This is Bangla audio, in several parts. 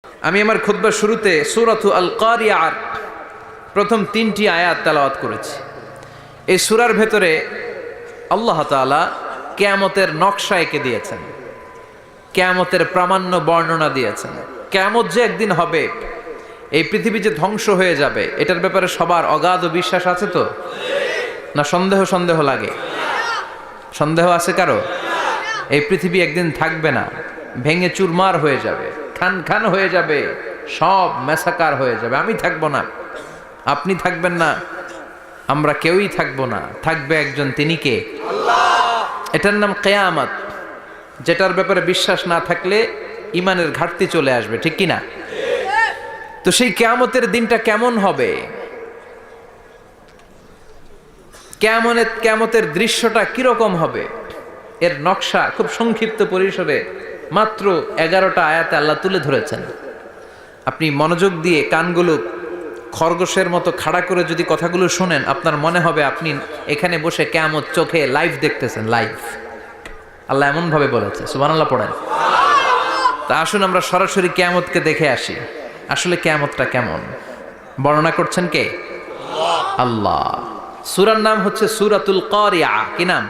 আমি আমার খুতবার শুরুতে সূরাতু আল কারিয়ার প্রথম 3টি আয়াত তেলাওয়াত করেছি। এই সূরার ভেতরে আল্লাহ তাআলা কিয়ামতের নকশা এঁকে দিয়েছেন, কিয়ামতের প্রামাণ্য বর্ণনা দিয়েছেন। কিয়ামত যে একদিন হবে, এই পৃথিবী যে ধ্বংস হয়ে যাবে, এটার ব্যাপারে সবার অগাধ বিশ্বাস আছে তো? না সন্দেহ লাগে? সন্দেহ আছে কারো? এই পৃথিবী একদিন থাকবে না, ভেঙে চুরমার হয়ে যাবে, খান খান হয়ে যাবে, সব ম্যাসাকার হয়ে যাবে। আমি থাকবো না, আপনি থাকবেন না, আমরা কেউই থাকবো না, থাকবে একজন, তিনি কে? আল্লাহ। এটার নাম কিয়ামত, যেটার ব্যাপারে বিশ্বাস না থাকলে ইমানের ঘাটতি চলে আসবে, ঠিক কি না? তো সেই কিয়ামতের দিনটা কেমন হবে, কিয়ামতের দৃশ্যটা কিরকম হবে, এর নকশা খুব সংক্ষিপ্ত পরিসরে মাত্র 11টা আয়াতে আল্লাহ তুলে ধরেছেন। আপনি মনোযোগ দিয়ে কানগুলো খরগোশের মতো খাড়া করে যদি কথাগুলো শোনেন, আপনার মনে হবে আপনি এখানে বসে কিয়ামত চোখে লাইভ দেখতেছেন। লাইভ আল্লাহ এমন ভাবে বলেছে, সুবহানাল্লাহ পড়েন। তা আসুন আমরা সরাসরি কিয়ামতকে দেখে আসি। আসলে কিয়ামতটা কেমন বর্ণনা করছেন কে? আল্লাহ। সূরার নাম হচ্ছে সূরাতুল কারিয়া। কি নাম?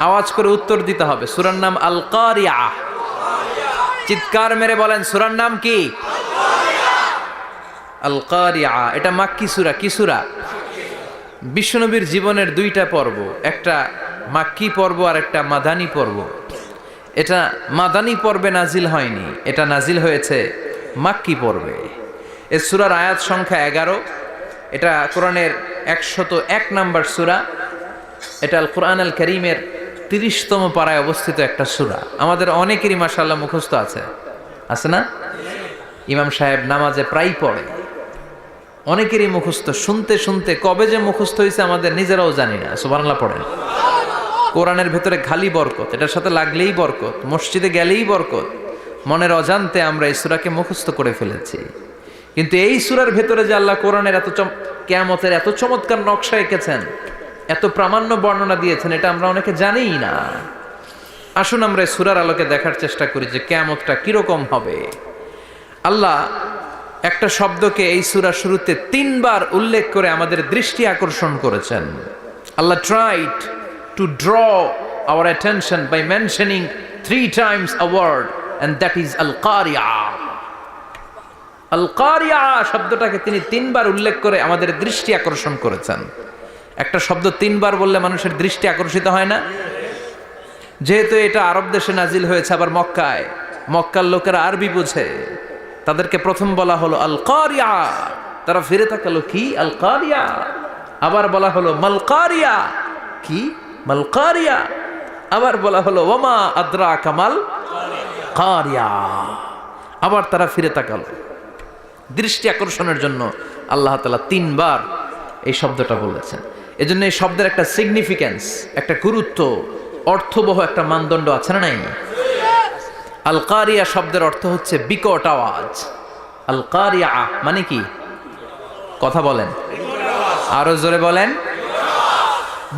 আওয়াজ করে উত্তর দিতে হবে। সূরার নাম আল কারিয়া। চিৎকার মেরে বলেন, সূরার নাম কি? আল কারিয়া। এটা মাক্কি সূরা। কি সূরা? বিশ্বনবীর জীবনের 2টা পর্ব, একটা মাক্কি পর্ব আর একটা মাদানী পর্ব। এটা মাদানী পর্বে নাজিল হয়নি, এটা নাজিল হয়েছে মাক্কি পর্বে। এই সূরার আয়াত সংখ্যা 11। এটা কোরআনের 101 নম্বর সূরা। এটা আল কোরআন আল কারীমের 30তম পারায় অবস্থিত একটা সূরা। আমাদের অনেকেরই মাশাআল্লাহ মুখস্থ আছে না? ইমাম সাহেব নামাজে প্রায় পড়ে, অনেকেরই মুখস্থ। শুনতে শুনতে কবে যে মুখস্থ হয়েছে আমাদের নিজেরাও জানি না। সুবহানাল্লাহ পড়েন। কোরআনের ভেতরে খালি বরকত, এটার সাথে লাগলেই বরকত, মসজিদে গেলেই বরকত। মনের অজান্তে আমরা এই সূরাকে মুখস্থ করে ফেলেছি। কিন্তু এই সূরার ভেতরে যে আল্লাহ কোরআনের কিয়ামতের এত চমৎকার নকশা এঁকেছেন, এত প্রামাণ্য বর্ণনা দিয়েছেন, এটা আমরা অনেকে জানিই না। আসুন আমরা এই সূরার আলোকে দেখার চেষ্টা করি যে কিয়ামতটা কিরকম হবে। আল্লাহ একটা শব্দকে এই সূরার শুরুতে 3 বার উল্লেখ করে আমাদের দৃষ্টি আকর্ষণ করেছেন। আল্লাহ tried to draw our attention by mentioning 3 times a word, and that is al-qari'a. al-qari'a শব্দটাকে তিনি 3 বার উল্লেখ করে আমাদের দৃষ্টি আকর্ষণ করেছেন। একটা শব্দ 3 বার বললে মানুষের দৃষ্টি আকর্ষিত হয় না? যেহেতু এটা আরব দেশে নাজিল হয়েছে, আবার মক্কায়, মক্কার লোকেরা আরবি বুঝে, তাদেরকে প্রথম বলা হলো আল কারিয়া। তারা ফিরে তাকালো, কি আল কারিয়া? আবার বলা হলো মাল কারিয়া। কি মাল কারিয়া? আবার বলা হলো ওয়ামা আদরাকা মাল কারিয়া। আবার তারা ফিরে তাকালো। দৃষ্টি আকর্ষণের জন্য আল্লাহ তাআলা 3 বার এই শব্দটা বলেছেন। এজন্য এই শব্দের একটা সিগনিফিকেন্স, একটা গুরুত্ব, অর্থবহ একটা মানদণ্ড আছে না নাই? আল কারিয়া শব্দের অর্থ হচ্ছে বিকট আওয়াজ। আল কারিয়া মানে কি? কথা বলেন, আরো জোরে বলেন।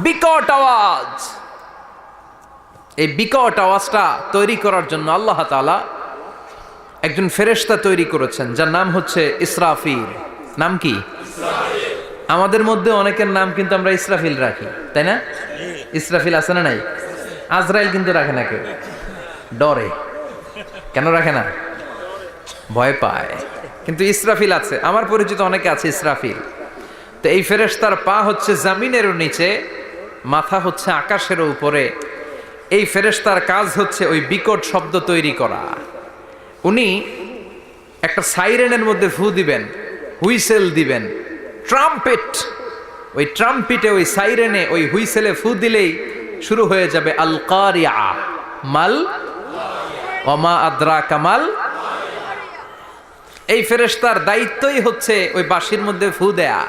বিকট আওয়াজ। এই বিকট আওয়াজটা তৈরি করার জন্য আল্লাহ তাআলা একজন ফেরেশতা তৈরি করেছেন, যার নাম হচ্ছে ইসরাফিল। নাম কি? আমাদের মধ্যে অনেকের নাম কিন্তু আমরা ইসরাফিল রাখি, তাই না? ইসরাফিল আছে না নাই? আজরাইল কিন্তু রাখে না কেউ, ডরে। কেন রাখে না? ভয় পায়। কিন্তু ইসরাফিল আছে, আমার পরিচিত অনেকে আছে ইসরাফিল। তো এই ফেরেশতার পা হচ্ছে জমিনেরও নিচে, মাথা হচ্ছে আকাশের উপরে। এই ফেরেশতার কাজ হচ্ছে ওই বিকট শব্দ তৈরি করা। উনি একটা সাইরেনের মধ্যে ফু দিবেন, হুইসেল দিবেন, ট্রাম্পেট। ওই ট্রাম্পিটে, ওই সাইরেনে, ওই হুইসেলে ফু দিলেই শুরু হয়ে যাবে আল কারিয়া। মাল ওয়ামা আদরাকা মাল। এই ফেরেশতার দায়িত্বই হচ্ছে ওই বাঁশির মধ্যে ফু দেয়া।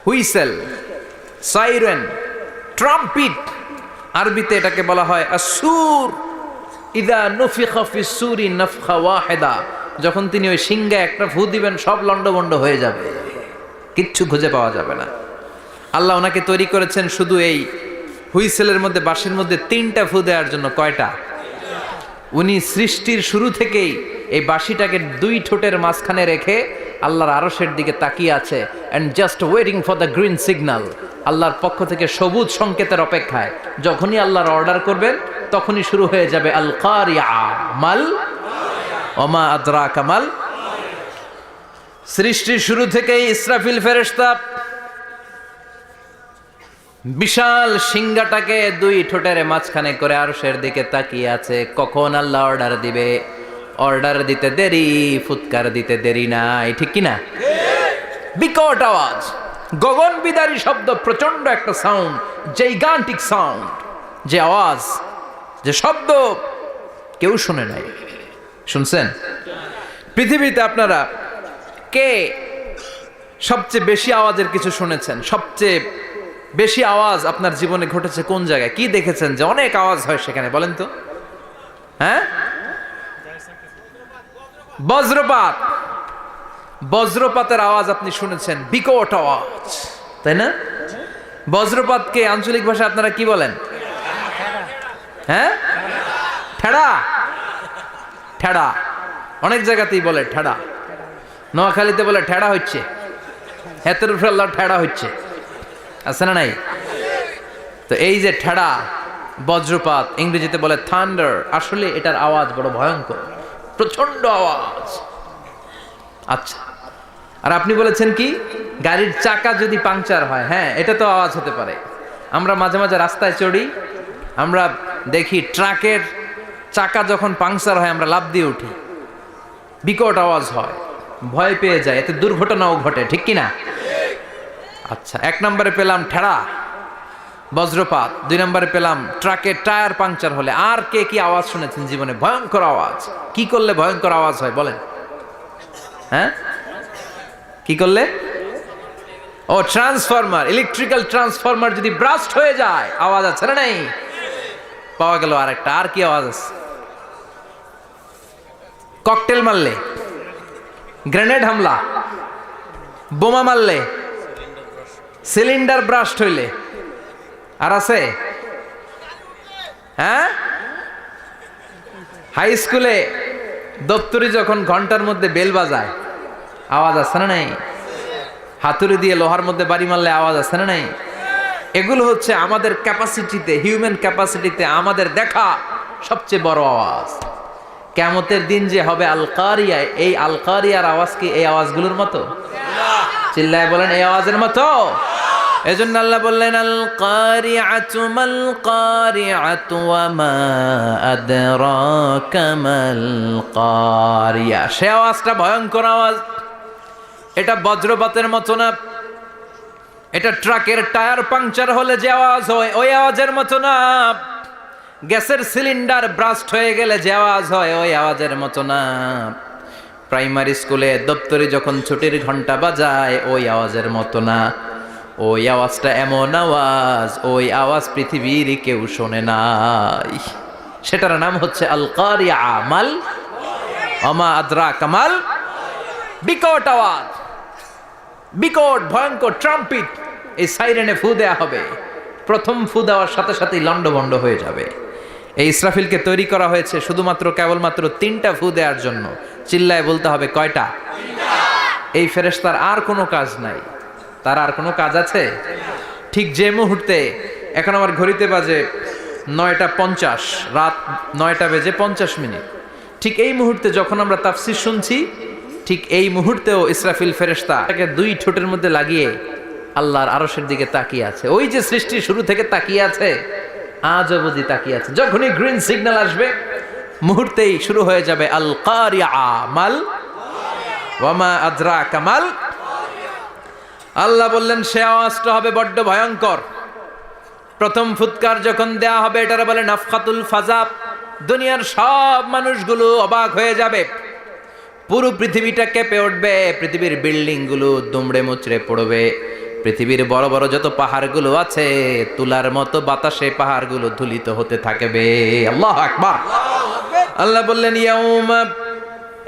হুইসেল, সাইরেন, ট্রাম্পিট, আরবিতে এটাকে বলা হয় আসুর। ইদা নুফিখা ফিস সূরি নাফখা ওয়াহিদা। যখন তিনি ওই সিংহায় একটা ফু দিবেন, সব লন্ডভন্ড হয়ে যাবে, কিচ্ছু খুঁজে পাওয়া যাবে না। আল্লাহ ওনাকে তৈরি করেছেন শুধু এই হুইসেলের মধ্যে, বাঁশির মধ্যে 3টা ফু দেওয়ার জন্য। কয়টা? উনি সৃষ্টির শুরু থেকেই এই বাঁশিটাকে দুই ঠোঁটের মাঝখানে রেখে আল্লাহর আরশের দিকে তাকিয়ে আছে and just waiting for the green signal. আল্লাহর পক্ষ থেকে সবুজ সংকেতের অপেক্ষায়। যখনই আল্লাহর অর্ডার করবেন তখনই শুরু হয়ে যাবে আল কারিয়া মাল ওমা আদরাকা মাল। সৃষ্টির শুরু থেকেই ইসরাফিল ফেরেশতা বিশাল সিংহাটাকে দুই ঠোঁটের মাঝখানে করে আরশের দিকে তাকিয়ে আছে, কখন আল্লাহ অর্ডার দিবে। অর্ডার দিতে দেরি, ফুৎকার দিতে দেরি নাই, ঠিক কিনা? বিকট আওয়াজ, গগন বিদারী শব্দ, প্রচন্ড একটা সাউন্ড, জাইগান্টিক সাউন্ড, যে আওয়াজ, যে শব্দ কেউ শুনে নাই। শুনছেন? পৃথিবীতে আপনারা কে সবচেয়ে বেশি আওয়াজের কিছু শুনেছেন? সবচেয়ে বেশি আওয়াজ আপনার জীবনে ঘটেছে কোন জায়গায়? কি দেখেছেন যে অনেক আওয়াজ হয় সেখানে? বলেন তো। হ্যাঁ, বজ্রপাত। বজ্রপাতের আওয়াজ আপনি শুনেছেন, বিকট আওয়াজ, তাই না? বজ্রপাতকে আঞ্চলিক ভাষা আপনারা কি বলেন? হ্যাঁ, ঠেড়া। ঠেড়া অনেক জায়গাতেই বলে ঠেড়া। নোয়াখালীতে বলে ঠেড়া হচ্ছে, হেতের উপরে আল্লাহ ঠেড়া হচ্ছে, আছে না নাই? তো এই যে ঠেড়া, বজ্রপাত, ইংরেজিতে বলে থান্ডার, আসলে এটার আওয়াজ বড় ভয়ঙ্কর, প্রচন্ড আওয়াজ। আচ্ছা, আর আপনি বলেছেন কি গাড়ির চাকা যদি পাংচার হয়, হ্যাঁ এটা তো আওয়াজ হতে পারে। আমরা মাঝে মাঝে রাস্তায় চড়ি, আমরা দেখি ট্রাকের চাকা যখন পাংচার হয় আমরা লাফ দিয়ে উঠি, বিকট আওয়াজ হয়, ভয় পেয়ে যায়, এতে দুর্ঘটনাও ঘটে, ঠিক কিনা? আচ্ছা, এক নম্বরে পেলাম ঠেড়া, বজ্রপাত, দুই নম্বরে পেলাম ট্রাকের টায়ার পাংচার হলে। আর কে কি আওয়াজ শুনেছেন জীবনে? ভয়ঙ্কর আওয়াজ। কি করলে ভয়ঙ্কর আওয়াজ হয় বলেন? হ্যাঁ, কি করলে? ও, ট্রান্সফরমার, ইলেকট্রিক্যাল ট্রান্সফরমার যদি ব্রাস্ট হয়ে যায় আওয়াজ আছে না নাই? পাওয়া গেল আরেকটা। আর কি আওয়াজ আছে? ককটেল মারলে, গ্রেনেড হামলা, বোমা মারলে, সিলিন্ডার ব্রাস্ট হইলে। আর আছে? হ্যাঁ, হাই স্কুলে দপ্তরি যখন ঘন্টার মধ্যে বেল বাজায় আওয়াজ আছে না নাই? হাতুড়ি দিয়ে লোহার মধ্যে বাড়ি মারলে আওয়াজ আছে না নাই? এগুলো হচ্ছে আমাদের ক্যাপাসিটিতে, হিউম্যান ক্যাপাসিটিতে আমাদের দেখা সবচেয়ে বড় আওয়াজ। কিয়ামতের দিন যে হবে আল কারিয়া, এই আল কারিয়ার আওয়াজ কি এই আওয়াজগুলোর মতো? চিল্লায় বলেন, এই আওয়াজের মতো? এজন্য আল্লাহ বললেন আল কারিআতু মাল কারিআতু ওয়া মা আদরাকা মাল কারিয়া। সে আওয়াজটা ভয়ঙ্কর আওয়াজ। এটা বজ্রপাতের মতো না, এটা ট্রাকের টায়ার পাংচার হলে যে আওয়াজ হয় ওই আওয়াজের মতো না, গ্যাসের সিলিন্ডার ব্রাস্ট হয়ে গেলে যে আওয়াজ হয় ওই আওয়াজের মতো না, প্রাইমারি স্কুলে দপ্তরে যখন ছুটির ঘন্টা বাজায় ওই আওয়াজের মতো না। ওই আওয়াজটা এমন আওয়াজ, ওই আওয়াজ পৃথিবীর কেউ শোনে নাই। সেটার নাম হচ্ছে আল কারিয়া মাল ওমা আদরাকা মাল। বিকট আওয়াজ, বিকট ভয়ঙ্কর ট্রাম্পিট। এই সাইরেনে ফু দেয়া হবে, প্রথম ফু দেওয়ার সাথে সাথেই লন্ডভন্ড হয়ে যাবে। এই ইসরাফিলকে তৈরি করা হয়েছে শুধুমাত্র কেবলমাত্র 3টা ফু দেওয়ার জন্য। চিল্লায় বলতে হবে কয়টা? এই ফেরেশতার আর কোনো কাজ নাই। তার আর কোনো কাজ আছে? ঠিক যে মুহূর্তে, এখন আমার ঘড়িতে বাজে 9:50, রাত 9:50, ঠিক এই মুহূর্তে যখন আমরা তাফসীর শুনছি, ঠিক এই মুহূর্তেও ইসরাফিল ফেরেশতা তাকে 2 ঠোঁটের মধ্যে লাগিয়ে আল্লাহর আরশের দিকে তাকিয়ে আছে। ওই যে সৃষ্টির শুরু থেকে তাকিয়ে আছে, আজ অবধি তাকিয়ে আছে। যখনই গ্রিন সিগন্যাল আসবে মুহূর্তেই শুরু হয়ে যাবে আল কারিয়া মাল ওয়া মা আদরাকা মাল। আল্লাহ বললেন সে আওয়াজটা হবে বড্ড ভয়ঙ্কর। প্রথম ফুৎকার যখন দেয়া হবে এটারে বলে নাফখাতুল ফাজা। দুনিয়ার সব মানুষগুলো অবাক হয়ে যাবে, পুরো পৃথিবীটা কেঁপে উঠবে, পৃথিবীর বিল্ডিং গুলো দুমড়ে মুচড়ে পড়বে, পৃথিবীর বড় বড় যত পাহাড়গুলো আছে তুলার মতো বাতাসে পাহাড়গুলো ধুলিত হতে থাকবে। আল্লাহু আকবার। আল্লাহ বললেন ইয়াউমা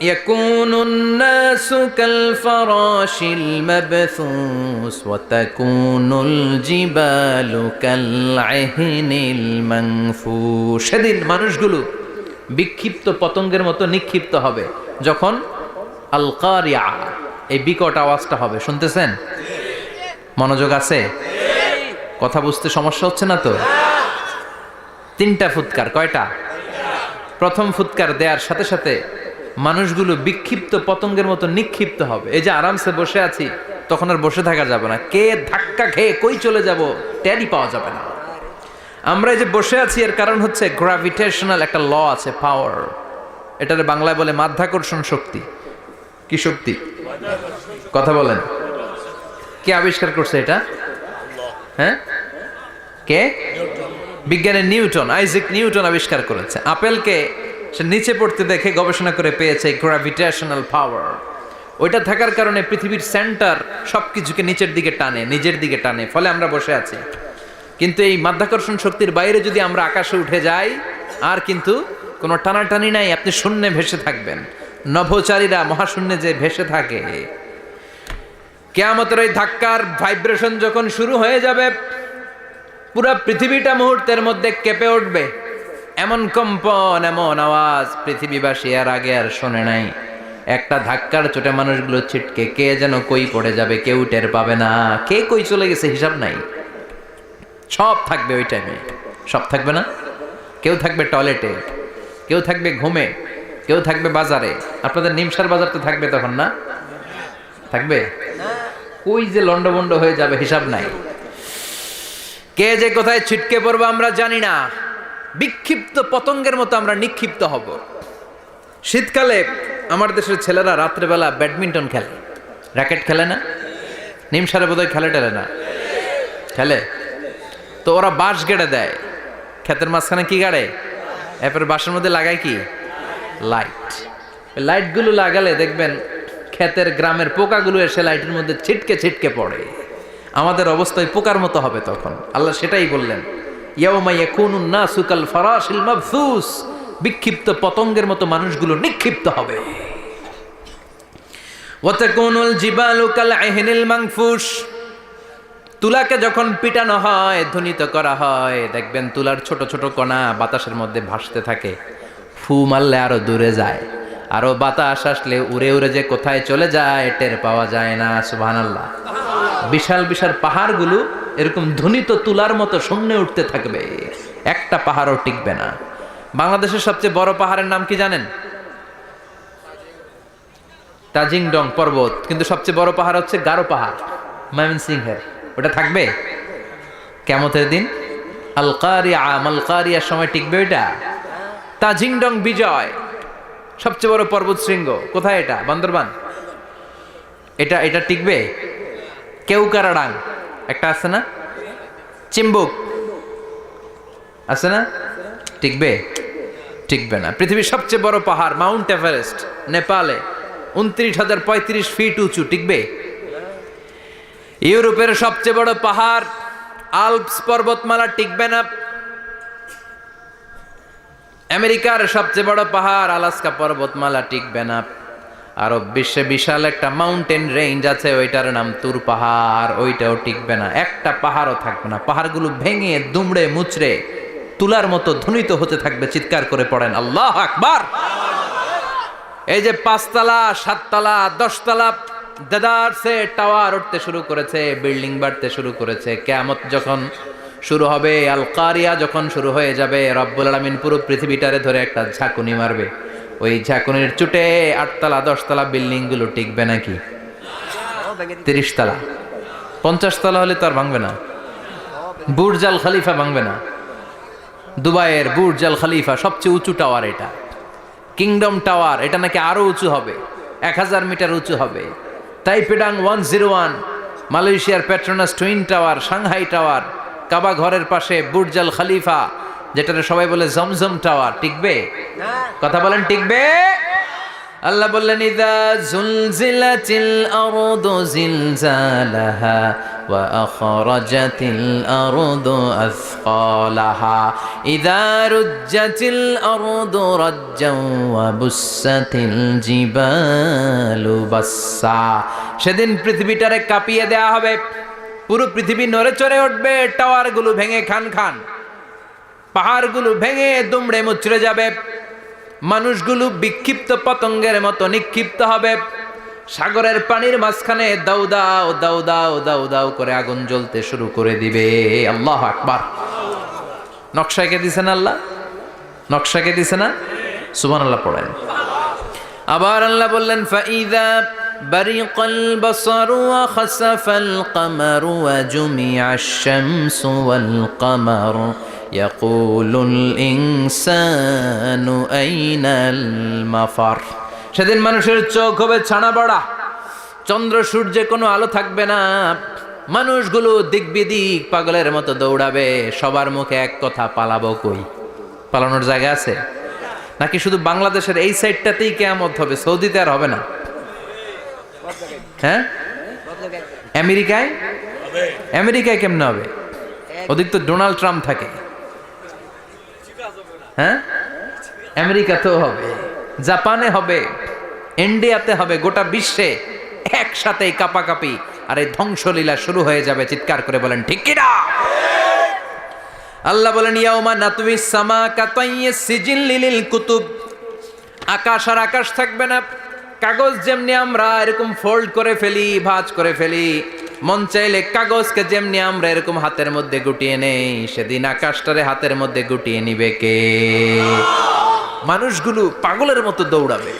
ইয়াকুনুন নাসু কাল ফারাশিল মাবথুস ওয়া তাকুনুল জিবালু কাল আহিনিল মানফুশ। সেদিন মানুষগুলো বিক্ষিপ্ত পতঙ্গের মতো নিক্ষিপ্ত হবে যখন আল কারিয়া, এই বিকট আওয়াজটা হবে। শুনতেছেন? মনোযোগ আছে? কথা বুঝতে সমস্যা হচ্ছে না তো? 3টা ফুৎকার। কয়টা? প্রথম ফুৎকার দেওয়ার সাথে সাথে মানুষগুলো বিক্ষিপ্ত পতঙ্গের মতো নিক্ষিপ্ত হবে। এই যে আরামসে বসে আছি, তখন আর বসে থাকা যাবে না। কে ধাক্কা খেয়ে কই চলে যাব টেরই পাওয়া যাবে না। আমরা এই যে বসে আছি এর কারণ হচ্ছে গ্র্যাভিটেশনাল একটা ল আছে, পাওয়ার। এটার বাংলায় বলে মাধ্যাকর্ষণ শক্তি। কি শক্তি? কথা বলেন। কে আবিষ্কার করছে এটা? হ্যাঁ, কে? বিজ্ঞানের নিউটন, আইজাক নিউটন আবিষ্কার করেছে। আপেলকে সে নিচে পড়তে দেখে গবেষণা করে পেয়েছে গ্র্যাভিটেশনাল পাওয়ার। ওইটা থাকার কারণে পৃথিবীর সেন্টার সবকিছুকে নিচের দিকে টানে, নিজের দিকে টানে, ফলে আমরা বসে আছি। কিন্তু এই মাধ্যাকর্ষণ শক্তির বাইরে যদি আমরা আকাশে উঠে যাই, আর কিন্তু কোনো টানাটানি নাই, আপনি শূন্যে ভেসে থাকবেন। নভোচারীরা মহাশূন্যে যে ভেসে থাকে, কিয়ামতের এই ধাক্কার ভাইব্রেশন যখন শুরু হয়ে যাবে, পুরো পৃথিবীটা মুহূর্তের মধ্যে কেঁপে উঠবে। এমন কম্পন, এমন আওয়াজ পৃথিবীবাসী এর আগে আর শোনে নাই। একটা ধাক্কার চোটে মানুষগুলো ছিটকে কে যেন কই পড়ে যাবে, কেউ টের পাবে না। কে কই চলে গেছে হিসাব নাই। সব থাকবে ওই টাইমে, সব থাকবে না। কেউ থাকবে টয়লেটে, কেউ থাকবে ঘুমে, কেউ থাকবে বাজারে। আপনাদের নিমসার বাজার তো থাকবে তখন, না থাকবে? কই যে লন্ডভন্ড হয়ে যাবে হিসাব নাই। কে যে কোথায় ছিটকে পড়বো আমরা জানি না। বিক্ষিপ্ত পতঙ্গের মতো আমরা নিক্ষিপ্ত হব। শীতকালে আমার দেশের ছেলেরা রাত্রেবেলা ব্যাডমিন্টন খেলে, র্যাকেট খেলে না? নিমসারে বোধহয় খেলে টেলে না, খেলে তো। ওরা বাঁশ গেড়ে দেয় ক্ষেতের মাঝখানে। কি গাড়ে? এরপরে বাঁশের মধ্যে লাগায় কি? লাইট। লাইটগুলো লাগালে দেখবেন ক্ষেতের গ্রামের পোকাগুলো এসে লাইটের মধ্যে ছিটকে ছিটকে পড়ে। আমাদের অবস্থায় পোকার মতো হবে তখন। আল্লাহ সেটাই বললেন, ইয়াউমা ইয়াকুনুন নাসু কাল ফারাশিল মাবসুস, বিক্ষিপ্ত পতঙ্গের মতো মানুষগুলো নিক্ষিপ্ত হবে। ওয়া তাকুনুল জিবালু কাল আহিনিল মানফুস, তুলাকে যখন পিটানো হয়, ধ্বনিত করা হয়, দেখবেন তুলার ছোট ছোট কণা বাতাসের মধ্যে ভাসতে থাকে। ফু মারলে আরো দূরে যায়, আরো বাতাস আসলে উড়ে উড়ে যে কোথায় চলে যায় টের পাওয়া যায় না। সুবহানাল্লাহ। বিশাল বিশাল পাহাড়গুলো এরকম ধ্বনিত তুলার মতো শূন্যে উঠতে থাকবে, একটা পাহাড়ও টিকবে না। বাংলাদেশের সবচেয়ে বড় পাহাড়ের নাম কি জানেন? তাজিংডং পর্বত। কিন্তু সবচেয়ে বড় পাহাড় হচ্ছে গারো পাহাড়, ময়মনসিংহের। ওটা থাকবে কিয়ামতের দিন। আল কারিয়া, মাল কারিয়ার সময় টিকবে ওইটা। তাজিংডং বিজয়, সবচেয়ে বড় পর্বত শৃঙ্গ। কোথায় এটা? বান্দরবান। এটা টিকবে? কেউকারাডাং একটা আছে না? চিম্বুক আছে না? টিকবে? টিকবে না। পৃথিবীর সবচেয়ে বড় পাহাড় মাউন্ট এভারেস্ট, নেপালে 29,035 ফিট উঁচু, টিকবে? ইউরোপের সবচেয়ে বড় পাহাড় আল্পস পর্বতমালা, টিকবে না। আমেরিকার সবচেয়ে বড় পাহাড় আলাস্কা পর্বতমালা, টিকবে না। আরব বিশ্বে বিশাল একটা মাউন্টেন রেঞ্জ আছে, ওইটার নাম তুর পাহাড়, ওইটাও টিকবে না। একটা পাহাড়ও থাকবে না। পাহাড়গুলো ভেঙে দুমড়ে মুচড়ে তুলার মতো ধ্বনিত হতে থাকবে। চিৎকার করে পড়েন আল্লাহু আকবার। এই যে 5 তলা, 7 তলা, 10 তলা দেদারসে টাওয়ার উঠতে শুরু করেছে, বিল্ডিং বাড়তে শুরু করেছে। কিয়ামত যখন শুরু হবে, আল কারিয়া যখন শুরু হয়ে যাবে, রব্বুল আলামিন পুরো পৃথিবীটারে ধরে একটা ঝাঁকুনি মারবে। ওই ঝাঁকুনির চুটে 8 তলা 10 তলা বিল্ডিং গুলো টিকবে নাকি? 30 তলা 50 তলা হলে তো আর ভাঙবে না। বুর্জ আল খলিফা ভাঙবে না। দুবাইয়ের বুর্জ আল খলিফা সবচেয়ে উঁচু টাওয়ার এটা। কিংডম টাওয়ার, এটা নাকি আরো উঁচু হবে, 1000 মিটার উঁচু হবে। তাইপেডাং 101, মালয়েশিয়ার Petronas twin tower, Shanghai tower, Kaaba ঘরের পাশে বুর্জ আল খলিফা, যেটারে সবাই বলে জমজম টাওয়ার, টিকবে? কথা বলেন, টিকবে? আল্লাহ বললেন, ইযা জুলজিলাতিল আরদু জিলজালাহা ওয়া আখরাজাতিল আরদু আসকালাহা ইযা রুজ্জাতিল আরদু রাজ্জাও ওয়া বুসাতিল জিবালু বাসসা। সেদিন পৃথিবীটারে কাঁপিয়ে দেয়া হবে, পুরো পৃথিবী নড়ে চড়ে উঠবে, টাওয়ারগুলো ভেঙে খান খান, পাহাড়গুলো ভেঙে দুমড়ে মুচড়ে যাবে। মানুষগুলো বিক্ষিপ্ত পতঙ্গের মতো নিক্ষিপ্ত হবে। সাগরের পানির মাঝখানে দাউ দাউ দাউ দাউ দাউ দাউ করে আগুন জ্বলতে শুরু করে দিবে। আল্লাহু আকবার। নকশাকে দিছে না আল্লাহ? নকশাকে দিছে না? সুবহানাল্লাহ পড়েন। আবার আল্লাহ বললেন ফাইদা বারিকাল বাসারু ওয়া খাসাফাল কামারু ওয়া জুমিআশ শামসু ওয়াল কামারু ইয়াকুলুল ইনসানু আইনাল মাফার। সেদিন মানুষের চোখ হবে ছানা বড়া, চন্দ্র সূর্যে কোনো আলো থাকবে না, মানুষগুলো দিক বিদিক পাগলের মতো দৌড়াবে, সবার মুখে এক কথা, পালাবো কই? পালানোর জায়গা আছে নাকি শুধু বাংলাদেশের এই সাইডটাতেই কিয়ামত হবে? সৌদিতে আর হবে না? হ্যাঁ, আমেরিকায়? আমেরিকায় কেমনে হবে? ওদিক তো ডোনাল্ড ট্রাম্প থাকে। হ্যাঁ, আমেরিকাতেও হবে, জাপানে হবে, ইন্ডিয়াতে হবে, গোটা বিশ্বে একসাথে কাপাকাপি আর এই ধ্বংসলীলা শুরু হয়ে যাবে। চিৎকার করে বলেন ঠিক কি না? আল্লাহ বলেন ইয়াউমা নাতউইস সামা কাতাইয়িস সিজিল লিল কুতুব। আকাশ আর আকাশ থাকবে না, কাগজ যেমনি আমরা এরকম ফোল্ড করে ফেলি, ভাঁজ করে ফেলি, মন চাইলে কাগজকে যেমনি আমরা এরকম হাতের মধ্যে গুটিয়ে নেই, সেদিন আকাশটারে হাতের মধ্যে গুটিয়ে নিবে কে? মানুষগুলো পাগলের মতো দৌড়াবে।